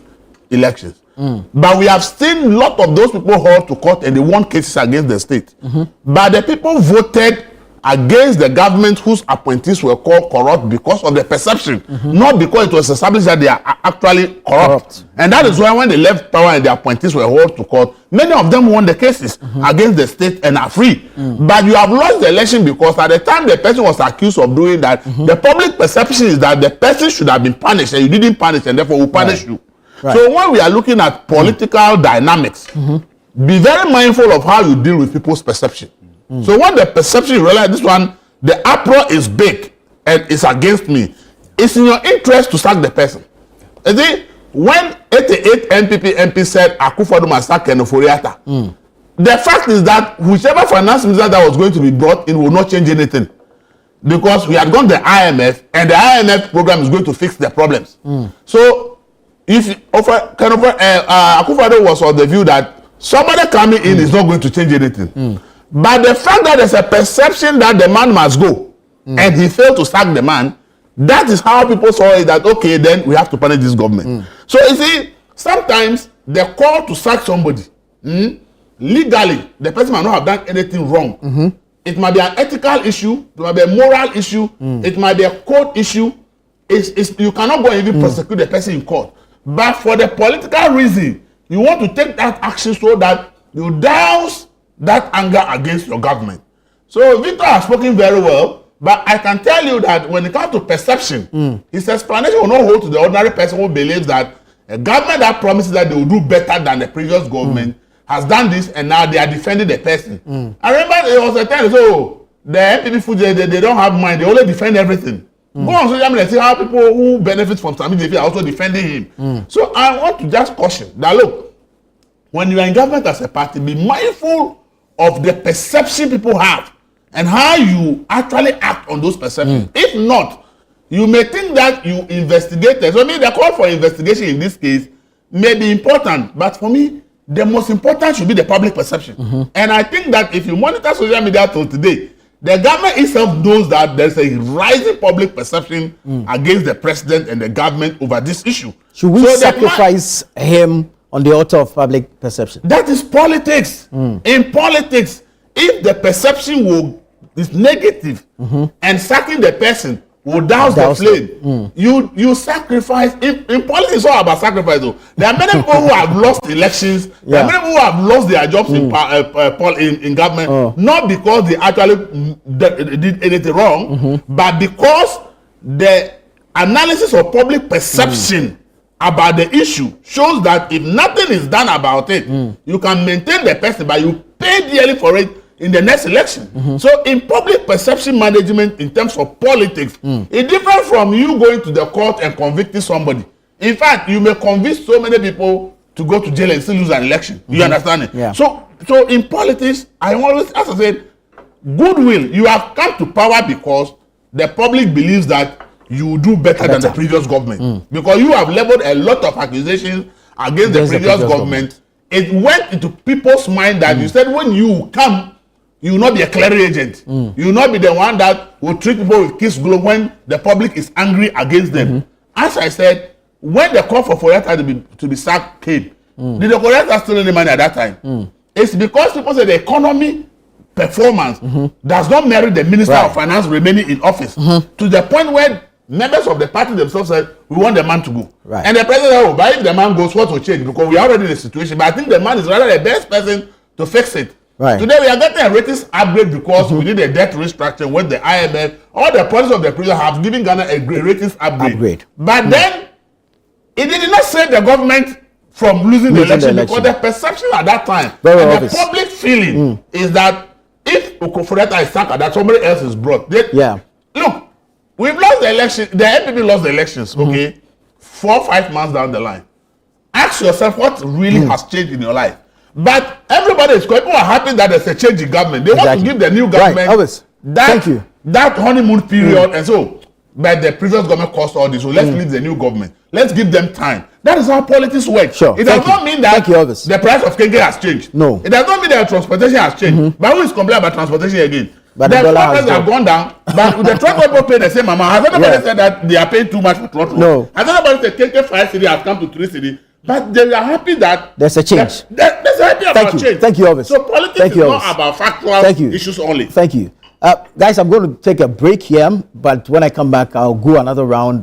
elections. But we have seen a lot of those people hauled to court and they won cases against the state. But the people voted against the government whose appointees were called corrupt because of the perception, not because it was established that they are actually corrupt. And that is why when they left power and the appointees were hauled to court, many of them won the cases against the state and are free. But you have lost the election because at the time the person was accused of doing that, the public perception is that the person should have been punished and you didn't punish and therefore we punish you. So when we are looking at political dynamics, be very mindful of how you deal with people's perception. So when the perception, you realize this one, the uproar is big and it's against me, it's in your interest to sack the person. You see, when 88 MP said Akufo-Addo must sack Kenoforiata, the fact is that whichever finance minister that was going to be brought in will not change anything. Because we had gone to the IMF and the IMF program is going to fix the problems. So if Akufo-Addo was of the view that somebody coming in is not going to change anything. But the fact that there's a perception that the man must go and he failed to sack the man, that is how people saw it, that okay, then we have to punish this government. So you see, sometimes the call to sack somebody, legally, the person might not have done anything wrong. It might be an ethical issue, it might be a moral issue, it might be a court issue. You cannot go and even prosecute the person in court. But for the political reason, you want to take that action so that you douse that anger against your government. So Victor has spoken very well, but I can tell you that when it comes to perception, his explanation will not hold to the ordinary person who believes that a government that promises that they will do better than the previous government has done this and now they are defending the person. I remember there was a time, so the MPP food, they don't have mind, they only defend everything. Go on social media and see how people who benefit from Sammy are also defending him. So I want to just caution that, look, when you are in government as a party, be mindful of the perception people have and how you actually act on those perceptions. If not, you may think that you investigated. So I mean, the call for investigation in this case may be important, but for me, the most important should be the public perception. And I think that if you monitor social media till today, the government itself knows that there's a rising public perception against the president and the government over this issue. Should we sacrifice him on the altar of public perception? That is politics. In politics, if the perception is negative and sacking the person will douse the Douse flame. it. You sacrifice. In politics, it's all about sacrifice. Though there are many people who have lost elections. There are many people who have lost their jobs in government, not because they actually did anything wrong, but because the analysis of public perception about the issue shows that if nothing is done about it, you can maintain the person, but you pay dearly for it in the next election. So in public perception management in terms of politics, it's different from you going to the court and convicting somebody. In fact, you may convince so many people to go to jail and still lose an election. You understand it? Yeah. So in politics, I always, as I said, goodwill. You have come to power because the public believes that you will do better than the previous government. Because you have leveled a lot of accusations against the previous government. It went into people's mind that you said when you come, you will not be a clearing agent. You will not be the one that will treat people with kiss glow when the public is angry against them. As I said, when the call for Foyata to be sacked came, did the Foyata steal any money at that time? It's because people say the economy performance does not merit the Minister of Finance remaining in office to the point where members of the party themselves said, we want the man to go. And the president said, oh, but if the man goes, what will change? Because we are already in a situation. But I think the man is rather the best person to fix it. Today we are getting a ratings upgrade because we did a debt restructure with the IMF. All the policies of the president have given Ghana a great ratings upgrade. But then it did not save the government from losing the election because the perception at that time and the public feeling is that if Okofureta is sacked, that somebody else is brought. Look, we've lost the election. The NPP lost the elections. Okay, 4 or 5 months down the line. Ask yourself what really has changed in your life. But everybody is people are happy that there's a change in government. They want to give the new government that honeymoon period and so. But the previous government caused all this, so let's leave the new government. Let's give them time. That is how politics work. It does not mean that the price of cake has changed. No. It does not mean that transportation has changed. But who is complaining about transportation again? But the prices have gone down. But the transport people pay the same amount. Has anybody said that they are paying too much for transport? No. Has anybody said cake 5 cedi has come to 3 cedi? But they are happy that there's a change. There's a happy about change. Thank you, Elvis. So politics is not about factual issues only. Thank you. Guys, I'm going to take a break here, but when I come back, I'll go another round.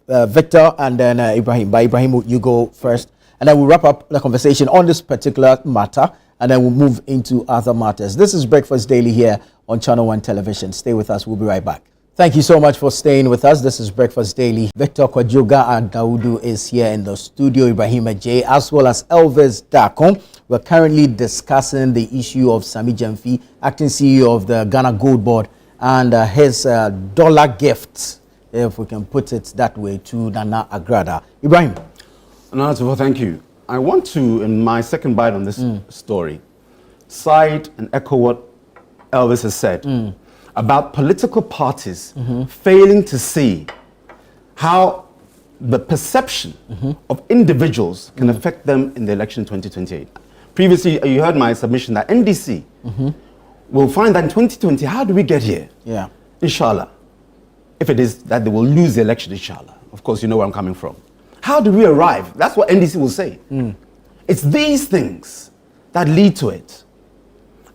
Victor and then Ibrahim. By Ibrahim, you go first. And then we'll wrap up the conversation on this particular matter, and then we'll move into other matters. This is Breakfast Daily here on Channel One Television. Stay with us. We'll be right back. Thank you so much for staying with us. This is Breakfast Daily. Victor Kwajoga and Daudu is here in the studio, Ibrahim J, as well as Elvis Dakon. We're currently discussing the issue of Sammy Gyamfi, acting CEO of the Ghana Gold Board, and his dollar gift, if we can put it that way, to Nana Agradaa. Ibrahim. Well, thank you. I want to, in my second bite on this story, cite and echo what Elvis has said about political parties failing to see how the perception of individuals can affect them in the election 2028. Previously, you heard my submission that NDC will find that in 2020, how do we get here? Yeah. Inshallah. If it is that they will lose the election, inshallah. Of course, you know where I'm coming from. How do we arrive? That's what NDC will say. It's these things that lead to it.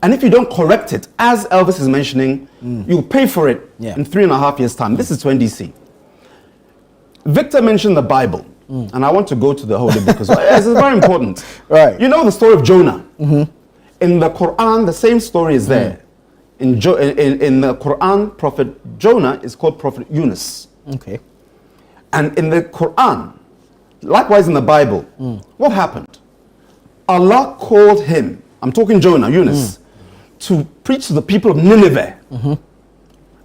And if you don't correct it, as Elvis is mentioning, you'll pay for it in 3.5 years' time. This is to NDC. Victor mentioned the Bible. And I want to go to the Holy Book as well. It's very important. Right. You know the story of Jonah. In the Quran, the same story is there. In the Quran, Prophet Jonah is called Prophet Yunus. Okay. And in the Quran, likewise in the Bible, what happened? Allah called him, I'm talking Jonah, Yunus, to preach to the people of Nineveh.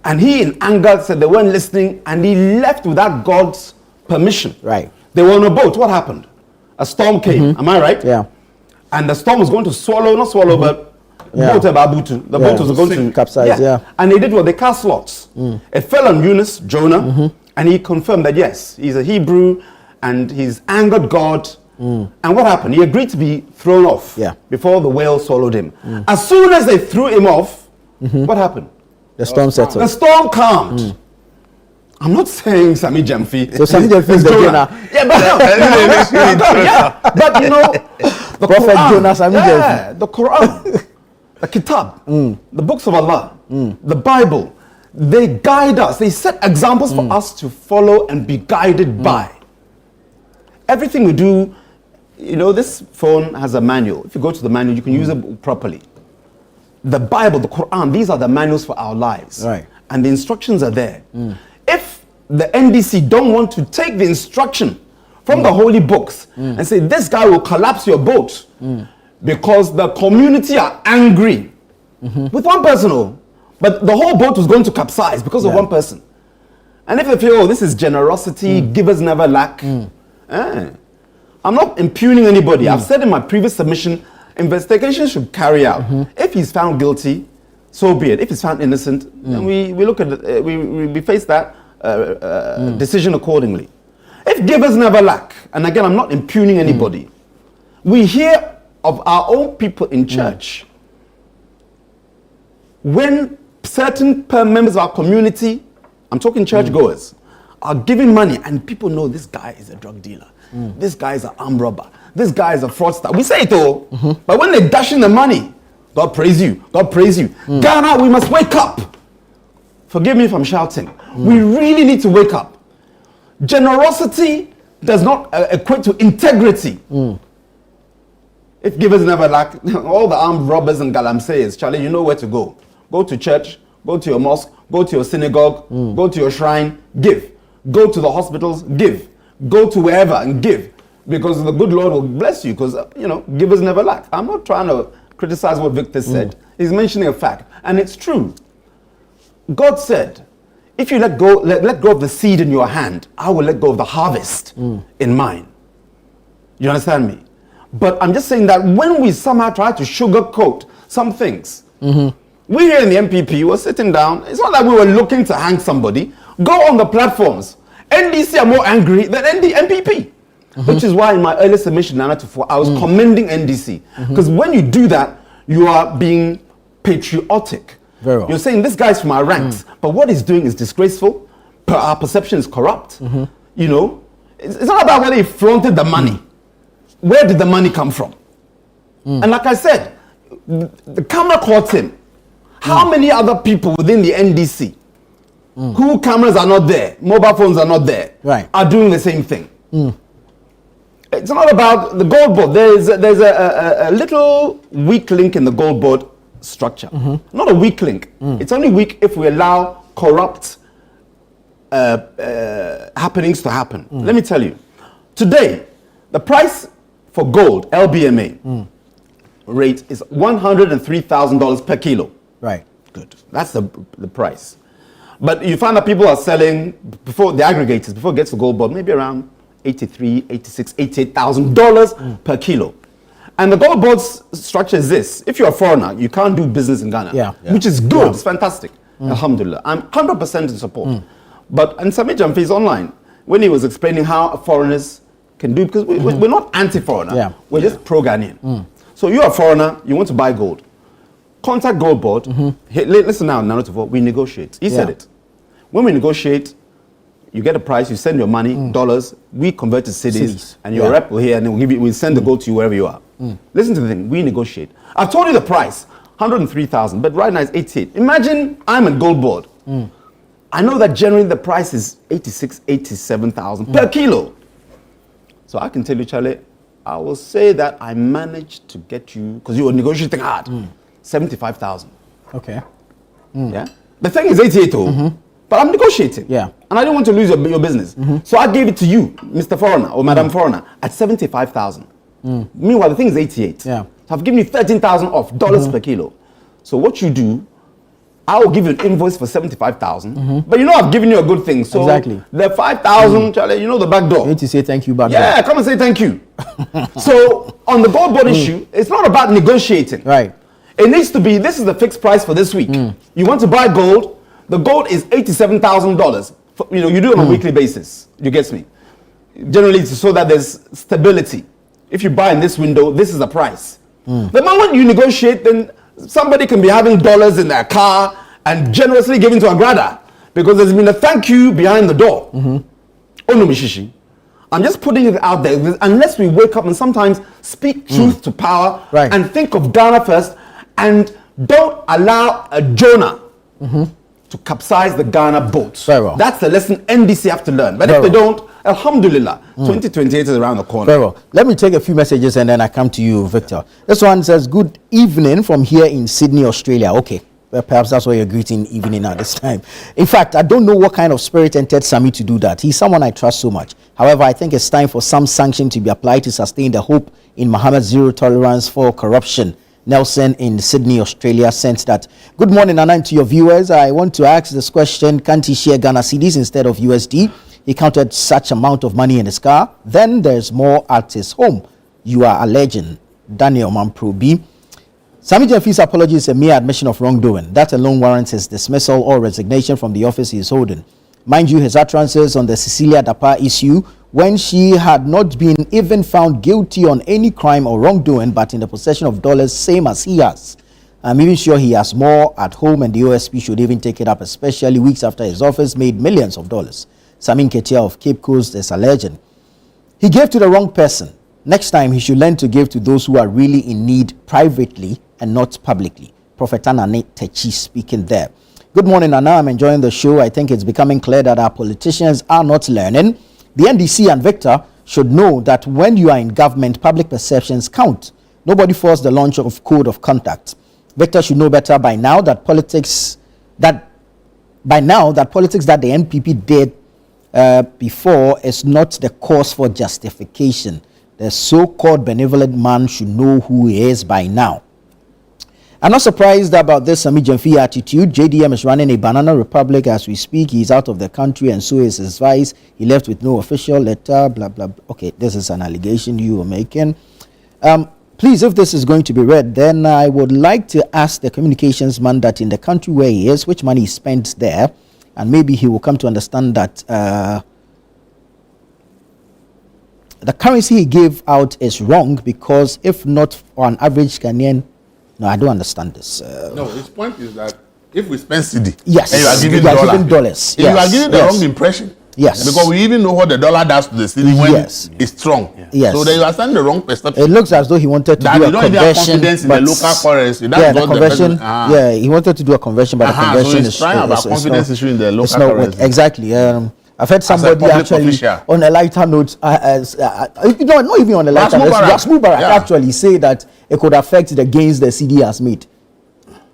And he in anger said they weren't listening, and he left without God's permission. Right. They were on a boat. What happened? A storm came. Am I right? Yeah. And the storm was going to swallow, not swallow, but boat Babutu. The boat was going to capsize. Yeah. And they did what? They cast lots. It fell on Yunus, Jonah, and he confirmed that yes, he's a Hebrew and he's angered God. And what happened? He agreed to be thrown off before the whale swallowed him. As soon as they threw him off, what happened? The storm settled. The storm calmed. I'm not saying Sammy Gyamfi. So Sammy Gyamfi is the Jonah. Yeah, but you know, the Prophet Quran, Jonah, Sammy Gyamfi. the Quran, the Kitab, the books of Allah, the Bible, They guide us. They set examples for us to follow and be guided by. Everything we do, you know, this phone has a manual. If you go to the manual, you can use it properly. The Bible, the Quran, these are the manuals for our lives. Right. And the instructions are there. If the NDC don't want to take the instruction from the holy books and say, this guy will collapse your boat because the community are angry with one person, but the whole boat was going to capsize because of one person. And if they feel, oh, this is generosity, givers never lack. I'm not impugning anybody. I've said in my previous submission, investigation should carry out. If he's found guilty, so be it. If he's found innocent, then we look at it, we face that decision accordingly. If givers never lack, and again, I'm not impugning anybody, we hear of our own people in church when certain members of our community, I'm talking churchgoers, are giving money and people know this guy is a drug dealer, this guy is an armed robber, this guy is a fraudster. We say it all, but when they dash in the money, God praise you, God praise you. Ghana, we must wake up. Forgive me if I'm shouting. We really need to wake up. Generosity does not equate to integrity. If givers never lack, all the armed robbers and galamseyers, Charlie, you know where to go. Go to church, go to your mosque, go to your synagogue, go to your shrine, give. Go to the hospitals, give. Go to wherever and give. Because the good Lord will bless you, because, you know, givers never lack. I'm not trying to criticize what Victor said. He's mentioning a fact, and it's true. God said, if you let go of the seed in your hand, I will let go of the harvest in mine. You understand me? But I'm just saying that when we somehow try to sugarcoat some things, we here in the MPP were sitting down. It's not like we were looking to hang somebody. Go on the platforms. NDC are more angry than MPP. Which is why in my earlier submission, I was commending NDC. Because when you do that, you are being patriotic. Very well. You're saying this guy's from our ranks, but what he's doing is disgraceful. Our perception is corrupt. You know, it's not about whether he flaunted the money. Where did the money come from? And like I said, the camera caught him. How many other people within the NDC who cameras are not there, mobile phones are not there, are doing the same thing? It's not about the gold board. There's a little weak link in the gold board structure. Not a weak link. It's only weak if we allow corrupt happenings to happen. Let me tell you. Today, the price for gold, LBMA, rate is $103,000 per kilo. Right. Good. That's the price. But you find that people are selling, before the aggregators, before it gets to gold board, maybe around $83,000, $86,000, $88,000 per kilo. And the gold board's structure is this. If you're a foreigner, you can't do business in Ghana, which is good. It's fantastic. Alhamdulillah. I'm 100% in support. But, and Sammy Gyamfi is online, when he was explaining how foreigners can do, because we're not anti-foreigner, we're just pro-Ghanaian. So you're a foreigner, you want to buy gold. Contact Gold Board. Hey, listen now, Nanotovo, we negotiate. He said it. When we negotiate, you get a price, you send your money, dollars, we convert to cedis, and your rep will here, and we'll send the gold to you wherever you are. Listen to the thing, we negotiate. I've told you the price, 103,000, but right now it's 88. Imagine I'm at Gold Board. I know that generally the price is 86, 87,000 per kilo. So I can tell you, Charlie, I will say that I managed to get you, because you were negotiating hard, 75,000. Okay. Yeah. The thing is 88, but I'm negotiating. Yeah. And I didn't want to lose your business. So I gave it to you, Mr. Foreigner or Madam Foreigner, at 75,000. Meanwhile, the thing is 88. Yeah. So I've given you 13,000 off dollars per kilo. So what you do, I will give you an invoice for 75,000. But you know I've given you a good thing. So the 5,000, Charlie, you know the back door. You need to say thank you back door. Yeah, come and say thank you. So on the gold board issue, it's not about negotiating. Right. It needs to be, this is the fixed price for this week. You want to buy gold, the gold is $87,000. You know, you do it on a weekly basis. You get me? Generally, it's so that there's stability. If you buy in this window, this is the price. The moment you negotiate, then somebody can be having dollars in their car and generously giving to Agrada because there's been a thank you behind the door. Onomishishi. I'm just putting it out there. Unless we wake up and sometimes speak truth to power and think of Ghana first and don't allow a Jonah to capsize the Ghana boat. Very well. That's the lesson NDC have to learn. But Very if they well. don't, alhamdulillah, 2028 is around the corner. Very well. Let me take a few messages and then I come to you, Victor. This one says, good evening from here in Sydney, Australia. Okay. Well, perhaps that's why you're greeting evening at this time. In fact, I don't know what kind of spirit entered Sammy to do that. He's someone I trust so much. However, I think it's time for some sanction to be applied to sustain the hope in Mohammed's zero tolerance for corruption. Nelson in Sydney, Australia sent that. Good morning, Anna, and to your viewers. I want to ask this question. Can't he share Ghana cedis instead of USD? He counted such amount of money in his car. Then there's more at his home. You are a legend. Daniel Mampro B. Sammy Gyamfi's apology is a mere admission of wrongdoing. That alone warrants his dismissal or resignation from the office he is holding. Mind you, his utterances on the Cecilia Dapa issue, when she had not been even found guilty on any crime or wrongdoing, but in the possession of dollars, same as he has. I'm even sure he has more at home, and the OSP should even take it up, especially weeks after his office made millions of dollars. Sammy Ketia of Cape Coast is a legend. He gave to the wrong person. Next time, he should learn to give to those who are really in need privately and not publicly. Prophet Anane Techi speaking there. Good morning, Anna. I'm enjoying the show. I think it's becoming clear that our politicians are not learning. The NDC and Victor should know that when you are in government, public perceptions count. Nobody forced the launch of code of conduct. Victor should know better by now that politics that the NPP did before is not the cause for justification. The so-called benevolent man should know who he is by now. I'm not surprised about this Sammy Gyamfi attitude. JDM is running a banana republic as we speak. He's out of the country and so is his vice. He left with no official letter, blah, blah, blah. Okay, this is an allegation you are making. Please, if this is going to be read, then I would like to ask the communications man that in the country where he is, which money he spent there, and maybe he will come to understand that the currency he gave out is wrong, because if not on average Ghanaian, no, I don't understand this. No, his point is that if we spend CD, yes, and you are giving dollars, you are giving the wrong impression. Yes, because we even know what the dollar does to the CD when it's strong. Yes, so then you are sending the wrong perception. It looks as though he wanted to do a conversion, confidence in the local currency. That's the conversion. Yeah, he wanted to do a conversion, but the conversion is trying about confidence issue in the local currency. Exactly. I've heard somebody actually official, on a lighter note, not even on a lighter note, Mubarak actually say that it could affect the gains the CD has made.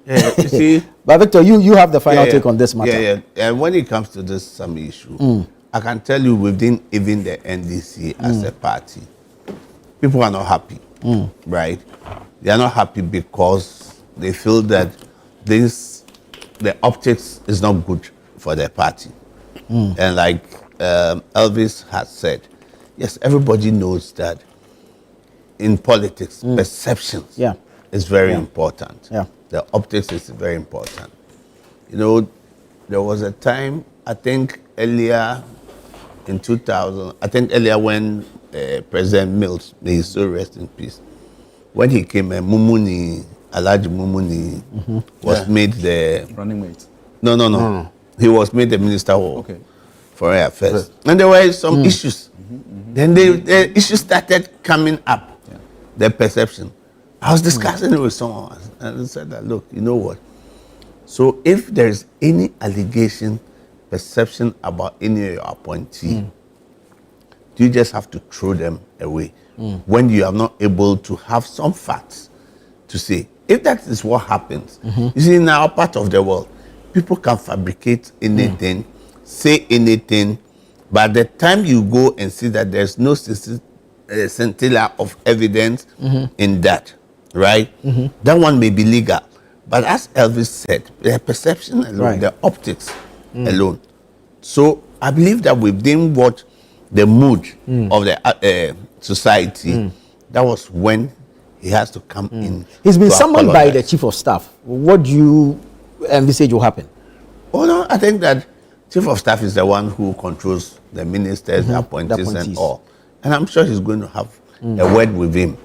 Yeah, you see, but Victor, you have the final take on this matter. Yeah. And when it comes to this Sammy issue, I can tell you within even the NDC as a party, people are not happy, right? They are not happy because they feel that the optics is not good for their party. And like Elvis has said, yes, everybody knows that in politics, perceptions is very important. Yeah. The optics is very important. You know, there was a time, I think earlier in 2000, when President Mills, may he so rest in peace, when he came, Mumuni, Alhaji Mumuni was made the running mate. No. He was made the Minister of Foreign Affairs. And there were some issues. Then the issues started coming up, the perception. I was discussing it with someone and I said that, look, you know what? So if there is any allegation, perception about any of your appointee, you just have to throw them away when you are not able to have some facts to say. If that is what happens, you see, in our part of the world, people can fabricate anything, say anything, but the time you go and see that there's no scintilla of evidence in that, right? That one may be legal. But as Elvis said, the perception alone, the optics alone. So I believe that within what the mood of the society, that was when he has to come in. He's been summoned by the chief of staff. What do you envisage will happen? Oh no, I think that chief of staff is the one who controls the ministers, the appointees and all. And I'm sure he's going to have a word with him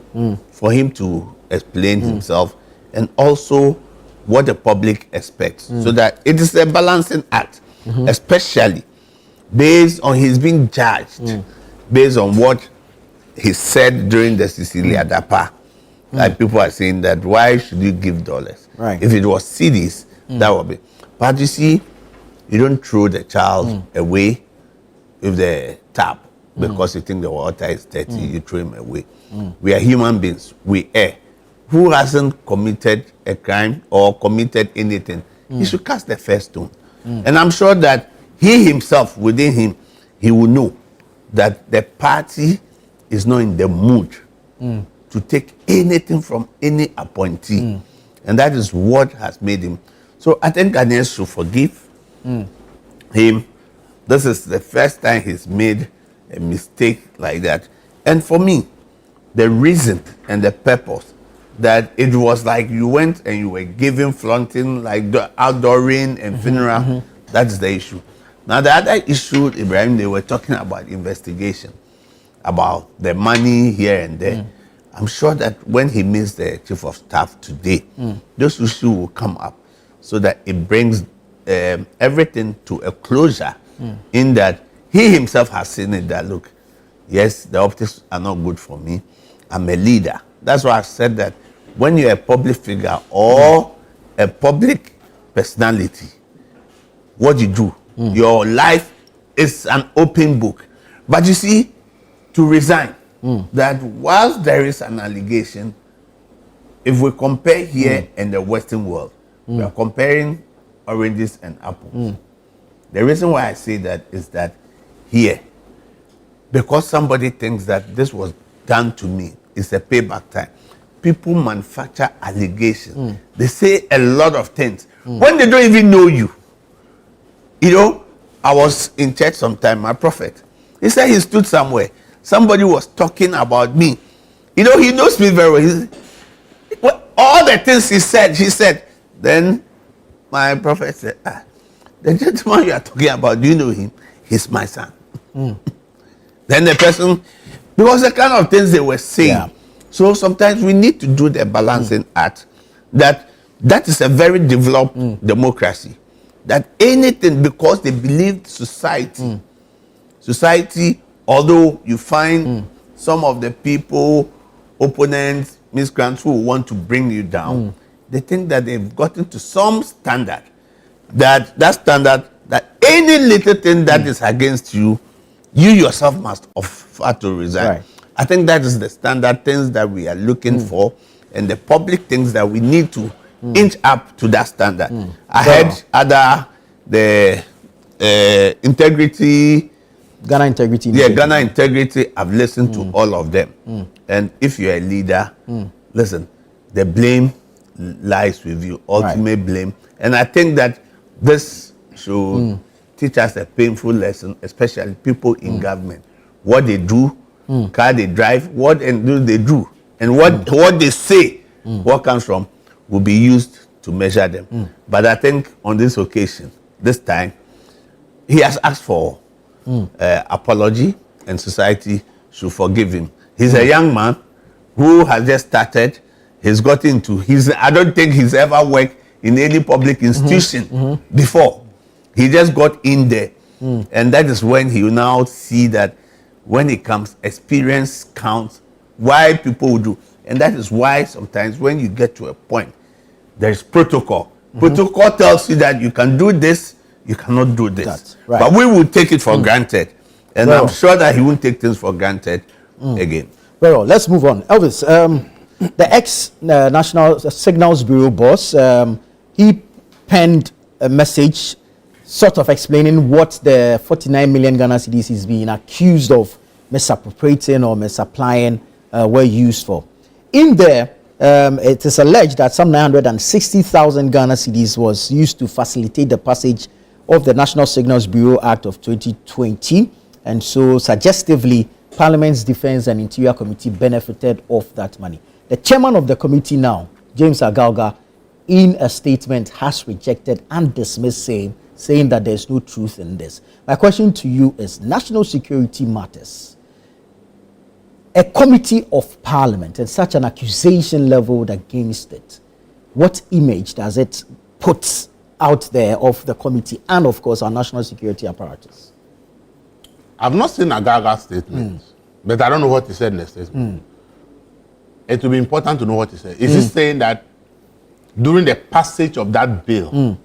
for him to explain himself and also what the public expects, so that it is a balancing act, especially based on his being judged, based on what he said during the Cecilia Dapa. Like people are saying that why should you give dollars? If it was CDs, that would be. But you see, You don't throw the child away with the tap because you think the water is dirty, you throw him away. We are human beings, we err. Who hasn't committed a crime or committed anything, he should cast the first stone. And I'm sure that he himself, within him, he will know that the party is not in the mood to take anything from any appointee. And that is what has made him. So I think Ghanaians should forgive him. This is the first time he's made a mistake like that. And for me, the reason and the purpose that it was like you went and you were giving, flaunting, like the outdoor rain and funeral, that is the issue. Now the other issue, Ibrahim, they were talking about investigation, about the money here and there. I'm sure that when he meets the chief of staff today, those issues will come up so that it brings everything to a closure in that he himself has seen it that, look, yes, the optics are not good for me. I'm a leader. That's why I said that when you're a public figure or a public personality, what you do, your life is an open book. But you see, to resign, that whilst there is an allegation, if we compare here and the Western world, we are comparing oranges and apples. The reason why I say that is that here, because somebody thinks that this was done to me, it's a payback time. People manufacture allegations. They say a lot of things when they don't even know you. You know, I was in church sometime, my prophet, he said he stood somewhere. Somebody was talking about me. You know, he knows me very well. Well, all the things he said. Then my prophet said, the gentleman you are talking about, do you know him? He's my son. Then the person, because the kind of things they were saying. Yeah. So sometimes we need to do the balancing act. That is a very developed democracy. That anything, because they believe society, although you find some of the people, opponents, miscreants who want to bring you down, they think that they've gotten to some standard. That standard, that any little thing that is against you, you yourself must offer to resign. Right. I think that is the standard things that we are looking for, and the public things that we need to inch up to that standard. I heard the integrity, Ghana Integrity. Yeah, Ghana Integrity. I've listened to all of them. And if you're a leader, listen, the blame lies with you, ultimate blame. And I think that this should teach us a painful lesson, especially people in government. What they do, car they drive, what they do, and what they say, what comes from, will be used to measure them. But I think on this occasion, this time, he has asked for apology, and society should forgive him. He's a young man who has just started. He's got into, I don't think he's ever worked in any public institution before. He just got in there. And that is when he will now see that when it comes, experience counts, why people will do. And that is why sometimes when you get to a point, there's protocol. Protocol tells you that you can do this, you cannot do this. Right. But we will take it for granted. And I'm sure that he won't take things for granted again. Well, let's move on. Elvis, the ex-National Signals Bureau boss, he penned a message sort of explaining what the 49 million Ghana cedis is being accused of misappropriating or misapplying were used for. In there, it is alleged that some 960,000 Ghana cedis was used to facilitate the passage of the National Signals Bureau Act of 2020. And so, suggestively, Parliament's Defense and Interior Committee benefited off that money. The chairman of the committee now, James Agalga, in a statement has rejected and dismissed saying that there's no truth in this. My question to you is, national security matters. A committee of Parliament and such an accusation leveled against it, what image does it put out there of the committee and, of course, our national security apparatus? I've not seen Agaga's statement, but I don't know what he said in the statement. It will be important to know what he said. Is he saying that during the passage of that bill,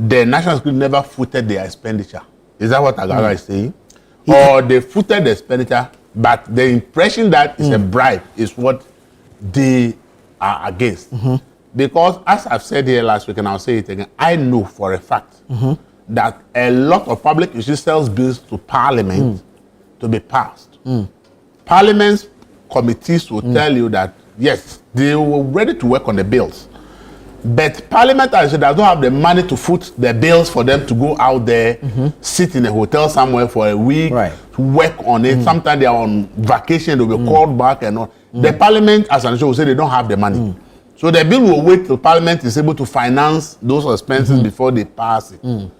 the national security never footed their expenditure. Is that what Agradaa is saying? Or they footed the expenditure, but the impression that it's a bribe is what they are against. Because as I've said here last week, and I'll say it again, I know for a fact that a lot of public issue sells bills to Parliament to be passed. Parliament's committees will tell you that, yes, they were ready to work on the bills. But Parliament actually does not have the money to foot the bills for them to go out there, sit in a hotel somewhere for a week, to work on it. Sometimes they are on vacation, they'll be called back and all. The Parliament, as an issue, will say they don't have the money. So the bill will wait till Parliament is able to finance those expenses before they pass it.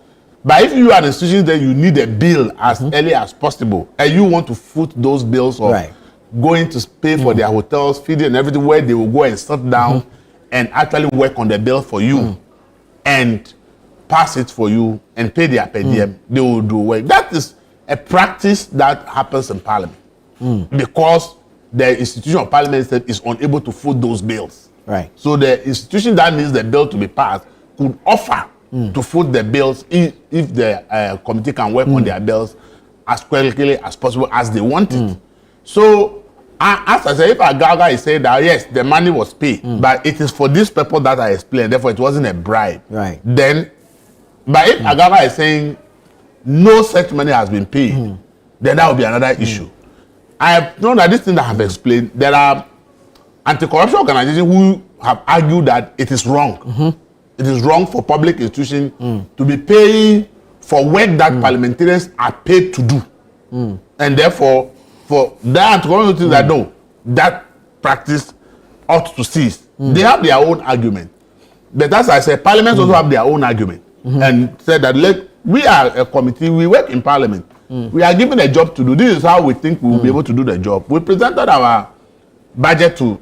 But if you are an institution that you need a bill as early as possible, and you want to foot those bills of going to pay for their hotels, feeding and everything, where they will go and sit down and actually work on the bill for you and pass it for you and pay their per diem, they will do work. That is a practice that happens in Parliament because the institution of Parliament is unable to foot those bills. So the institution that needs the bill to be passed could offer to foot the bills if the committee can work on their bills as quickly as possible as they want it. So, as I said, if Agradaa is saying that, yes, the money was paid, but it is for this purpose that I explained, therefore it wasn't a bribe. Then, but if Agradaa is saying no such money has been paid, then that would be another issue. I have known that this thing that I have explained, there are anti-corruption organizations who have argued that it is wrong. It is wrong for public institutions to be paying for work that parliamentarians are paid to do. And therefore, for that anti-corruption that no, that practice ought to cease. They have their own argument. But as I said, parliaments also have their own argument. And said that we are a committee, we work in Parliament. We are given a job to do. This is how we think we will be able to do the job. We presented our budget to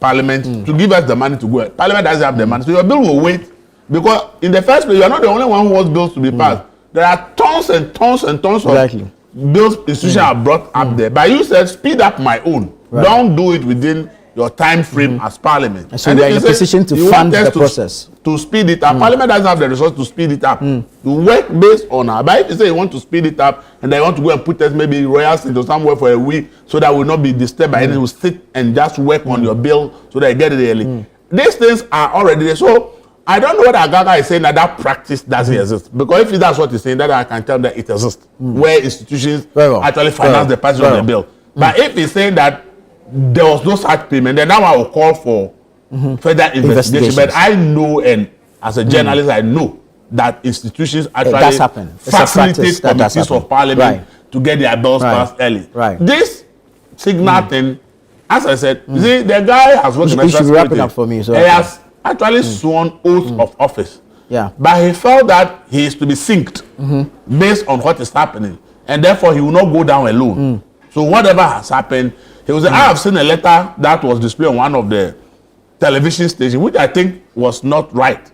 Parliament to give us the money to go. Parliament doesn't have the money, so your bill will wait. Because in the first place, you are not the only one who wants bills to be passed. There are tons and tons and tons of bills institutions are brought up there. But you said speed up my own. Don't do it within your time frame as Parliament. And so we are in a position to fund the process. To speed it up. Parliament doesn't have the resource to speed it up. To work based on our. But if you say you want to speed it up and they want to go and put us maybe royals into somewhere for a week so that will not be disturbed by anything, will sit and just work on your bill so that you get it early. These things are already there. So I don't know what Agradaa is saying that practice doesn't exist. Because if that's what he's saying, then I can tell that it exists. Where institutions actually finance the passage of the bill. But if he's saying that there was no such payment, then now I will call for further investigation. But I know, and as a journalist, I know that institutions actually facilitate committees of Parliament to get their bills passed early. This signal thing, as I said, see, the guy has worked in national security. Up for me, so he has actually sworn oath of office. But he felt that he is to be synced based on what is happening, and therefore he will not go down alone. So whatever has happened, he was. I have seen a letter that was displayed on one of the television stations, which I think was not right,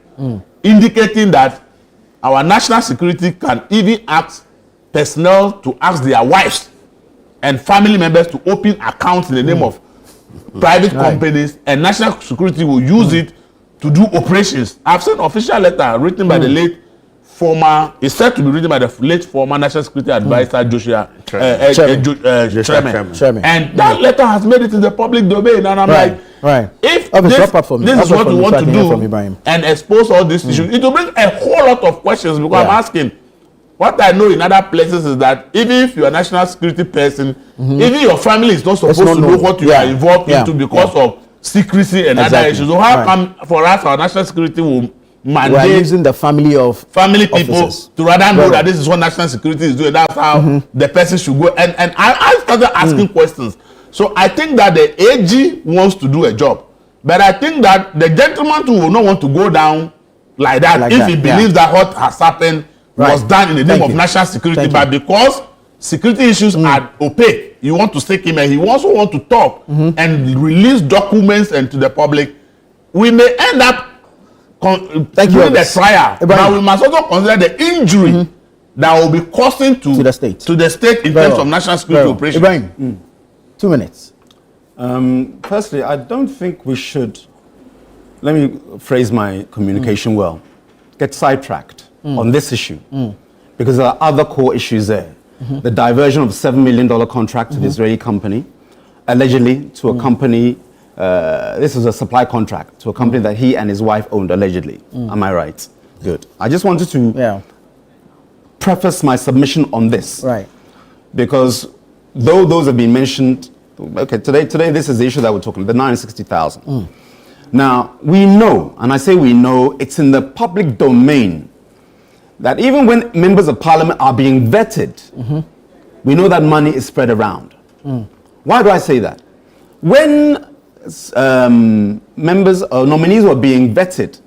indicating that our national security can even ask personnel to ask their wives and family members to open accounts in the name of private companies, and national security will use it to do operations. I've seen an official letter written by the late former, it's said to be written by the late former national security advisor Joshua Chairman. And that letter has made it in the public domain. And I'm like, if this is what we want to do and expose all these issues, it will bring a whole lot of questions. Because I'm asking, what I know in other places is that even if you're a national security person, even your family is not supposed to know what you are involved into because of secrecy and other issues. So how come for us, our national security will mandate, we are using the family people officers to rather know that this is what national security is doing. That's how the person should go. And I started asking questions. So I think that the AG wants to do a job, but I think that the gentleman too will not want to go down like that if he believes that what has happened was done in the name of national security. But because security issues are opaque, you want to stake him, and he also want to talk and release documents and to the public. We may end up during the trial, but we must also consider the injury that will be causing to the state in terms of national security operations. Ibrahim, 2 minutes. Firstly, I don't think we should, let me phrase my communication well. get sidetracked on this issue because there are other core issues there. The diversion of a $7 million contract to the Israeli company, allegedly to a company, this was a supply contract to a company that he and his wife owned, allegedly. Am I right? Good. I just wanted to preface my submission on this. Right. Because though those have been mentioned, okay, today this is the issue that we're talking about, the 960,000. Now, we know, and I say we know, it's in the public domain that even when members of parliament are being vetted, we know that money is spread around. Why do I say that? When members or nominees were being vetted,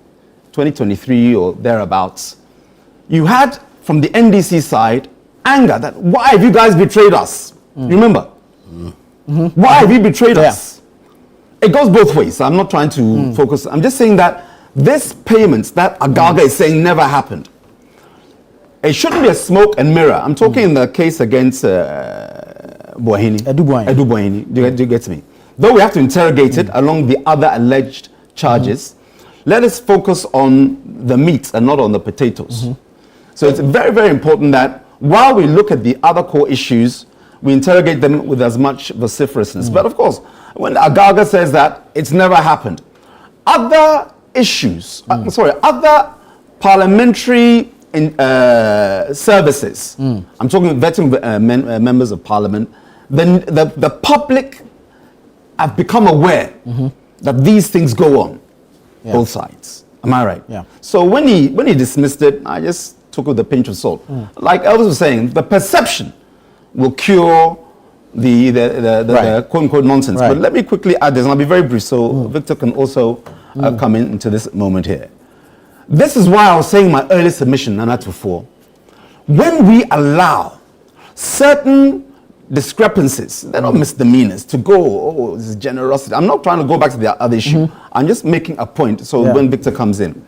2023 or thereabouts, you had from the NDC side anger that why have you guys betrayed us? You remember? Why have you betrayed us? It goes both ways. I'm not trying to focus. I'm just saying that this payments that Agradaa is saying never happened. It shouldn't be a smoke and mirror. I'm talking in the case against Boahen. Edu Boahen. Do you get me? Though we have to interrogate it along the other alleged charges, let us focus on the meat and not on the potatoes. So it's very, very important that while we look at the other core issues, we interrogate them with as much vociferousness. But of course, when Agradaa says that, it's never happened. Other issues, other parliamentary services, I'm talking vetting members of parliament, then the public have become aware that these things go on, both sides. Am I right? Yeah. So when he dismissed it, I just took it with a pinch of salt. Like Elvis was saying, the perception will cure the quote-unquote nonsense. Right. But let me quickly add this, and I'll be very brief, so Victor can also come into this moment here. This is why I was saying in my early submission, and that's before, when we allow certain discrepancies, they're not misdemeanors, to go, oh, this is generosity. I'm not trying to go back to the other issue. I'm just making a point, so when Victor comes in.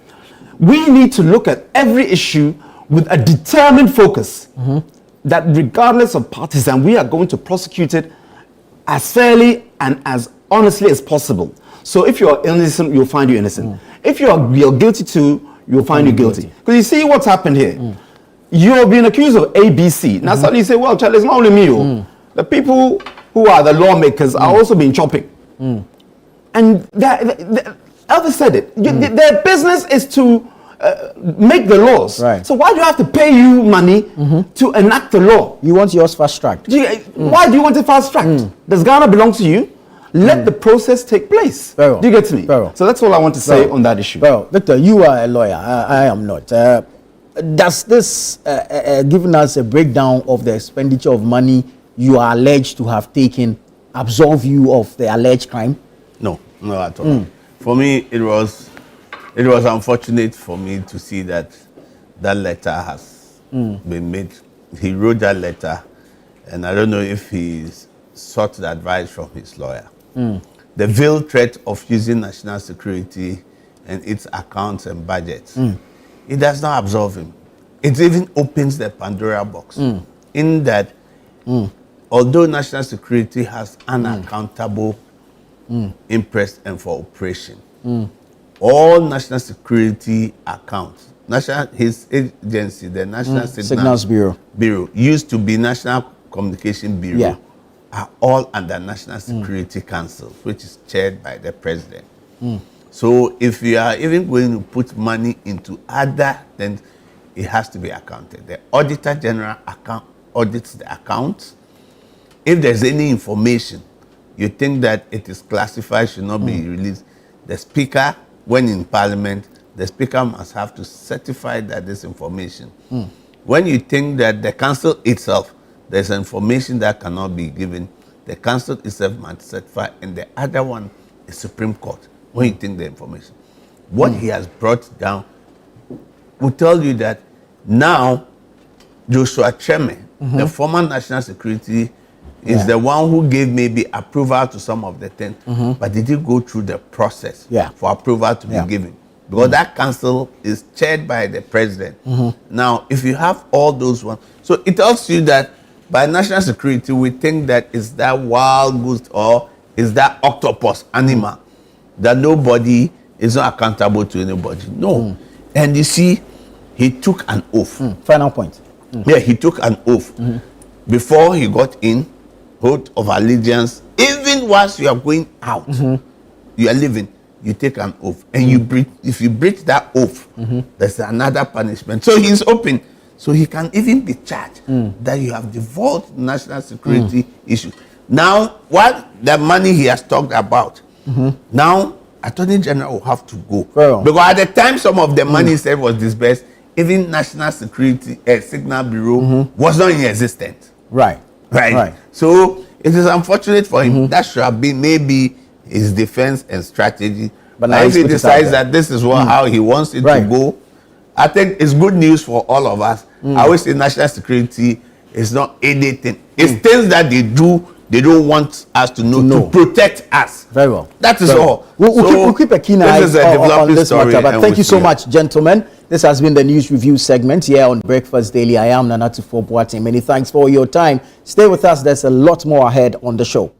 We need to look at every issue with a determined focus that regardless of partisan, we are going to prosecute it as fairly and as honestly as possible. So if you're innocent, you'll find you innocent. If you're guilty too, you'll find you guilty. Because you see what's happened here. You're being accused of ABC. Now suddenly you say, well, Charlie, it's not only me. The people who are the lawmakers are also being chopping. And Elvis said it. Their business is to make the laws. Right. So why do I have to pay you money to enact the law? You want yours fast-tracked. Why do you want it fast-tracked? Does Ghana belong to you? Let the process take place. Very well. Do you get me? Very well. So that's all I want to say on that issue. Well, Victor, you are a lawyer. I am not. Does this, giving us a breakdown of the expenditure of money you are alleged to have taken, absolve you of the alleged crime? No, no at all. For me, it was unfortunate for me to see that letter has been made. He wrote that letter, and I don't know if he sought the advice from his lawyer. The veiled threat of using national security and its accounts and budgets, it does not absolve him. It even opens the Pandora box in that although national security has unaccountable interest and for operation, all national security accounts, his agency, the National Signals Bureau, used to be National Communication Bureau, are all under National Security Council, which is chaired by the president. So if you are even going to put money into other, then it has to be accounted. The Auditor General audits the accounts. If there's any information you think that it is classified, should not be released, the Speaker, when in Parliament, the Speaker must have to certify that this information. When you think that the Council itself, there's information that cannot be given, the Council itself must certify, and the other one is Supreme Court, when you think the information. What he has brought down will tell you that now Joshua Cheme, the former National Security, is the one who gave maybe approval to some of the things, but did he go through the process for approval to be given? Because that council is chaired by the president. Now, if you have all those ones, so it tells you that by national security, we think that is that wild goose or is that octopus animal, that nobody is not accountable to anybody. No. And you see, he took an oath. Final point. Yeah, he took an oath before he got in, oath of allegiance. Even whilst you are going out, you are living, you take an oath, and you break. If you break that oath, there's another punishment. So he's open, so he can even be charged that you have divulged national security issues. Now, what the money he has talked about, now Attorney General will have to go because at the time some of the money said was disbursed, even National Security Signal Bureau was not in existence. Right. So it is unfortunate for him. That should have been maybe his defense and strategy. But now if he decides that this is how he wants it to go, I think it's good news for all of us. I always say national security is not anything. It's things that they do. They don't want us to know to protect us. Very well. That is all. We'll keep a keen eye on this matter. But thank you so much, gentlemen. This has been the News Review segment here on Breakfast Daily. I am Nana Tufo Boahen. Many thanks for your time. Stay with us. There's a lot more ahead on the show.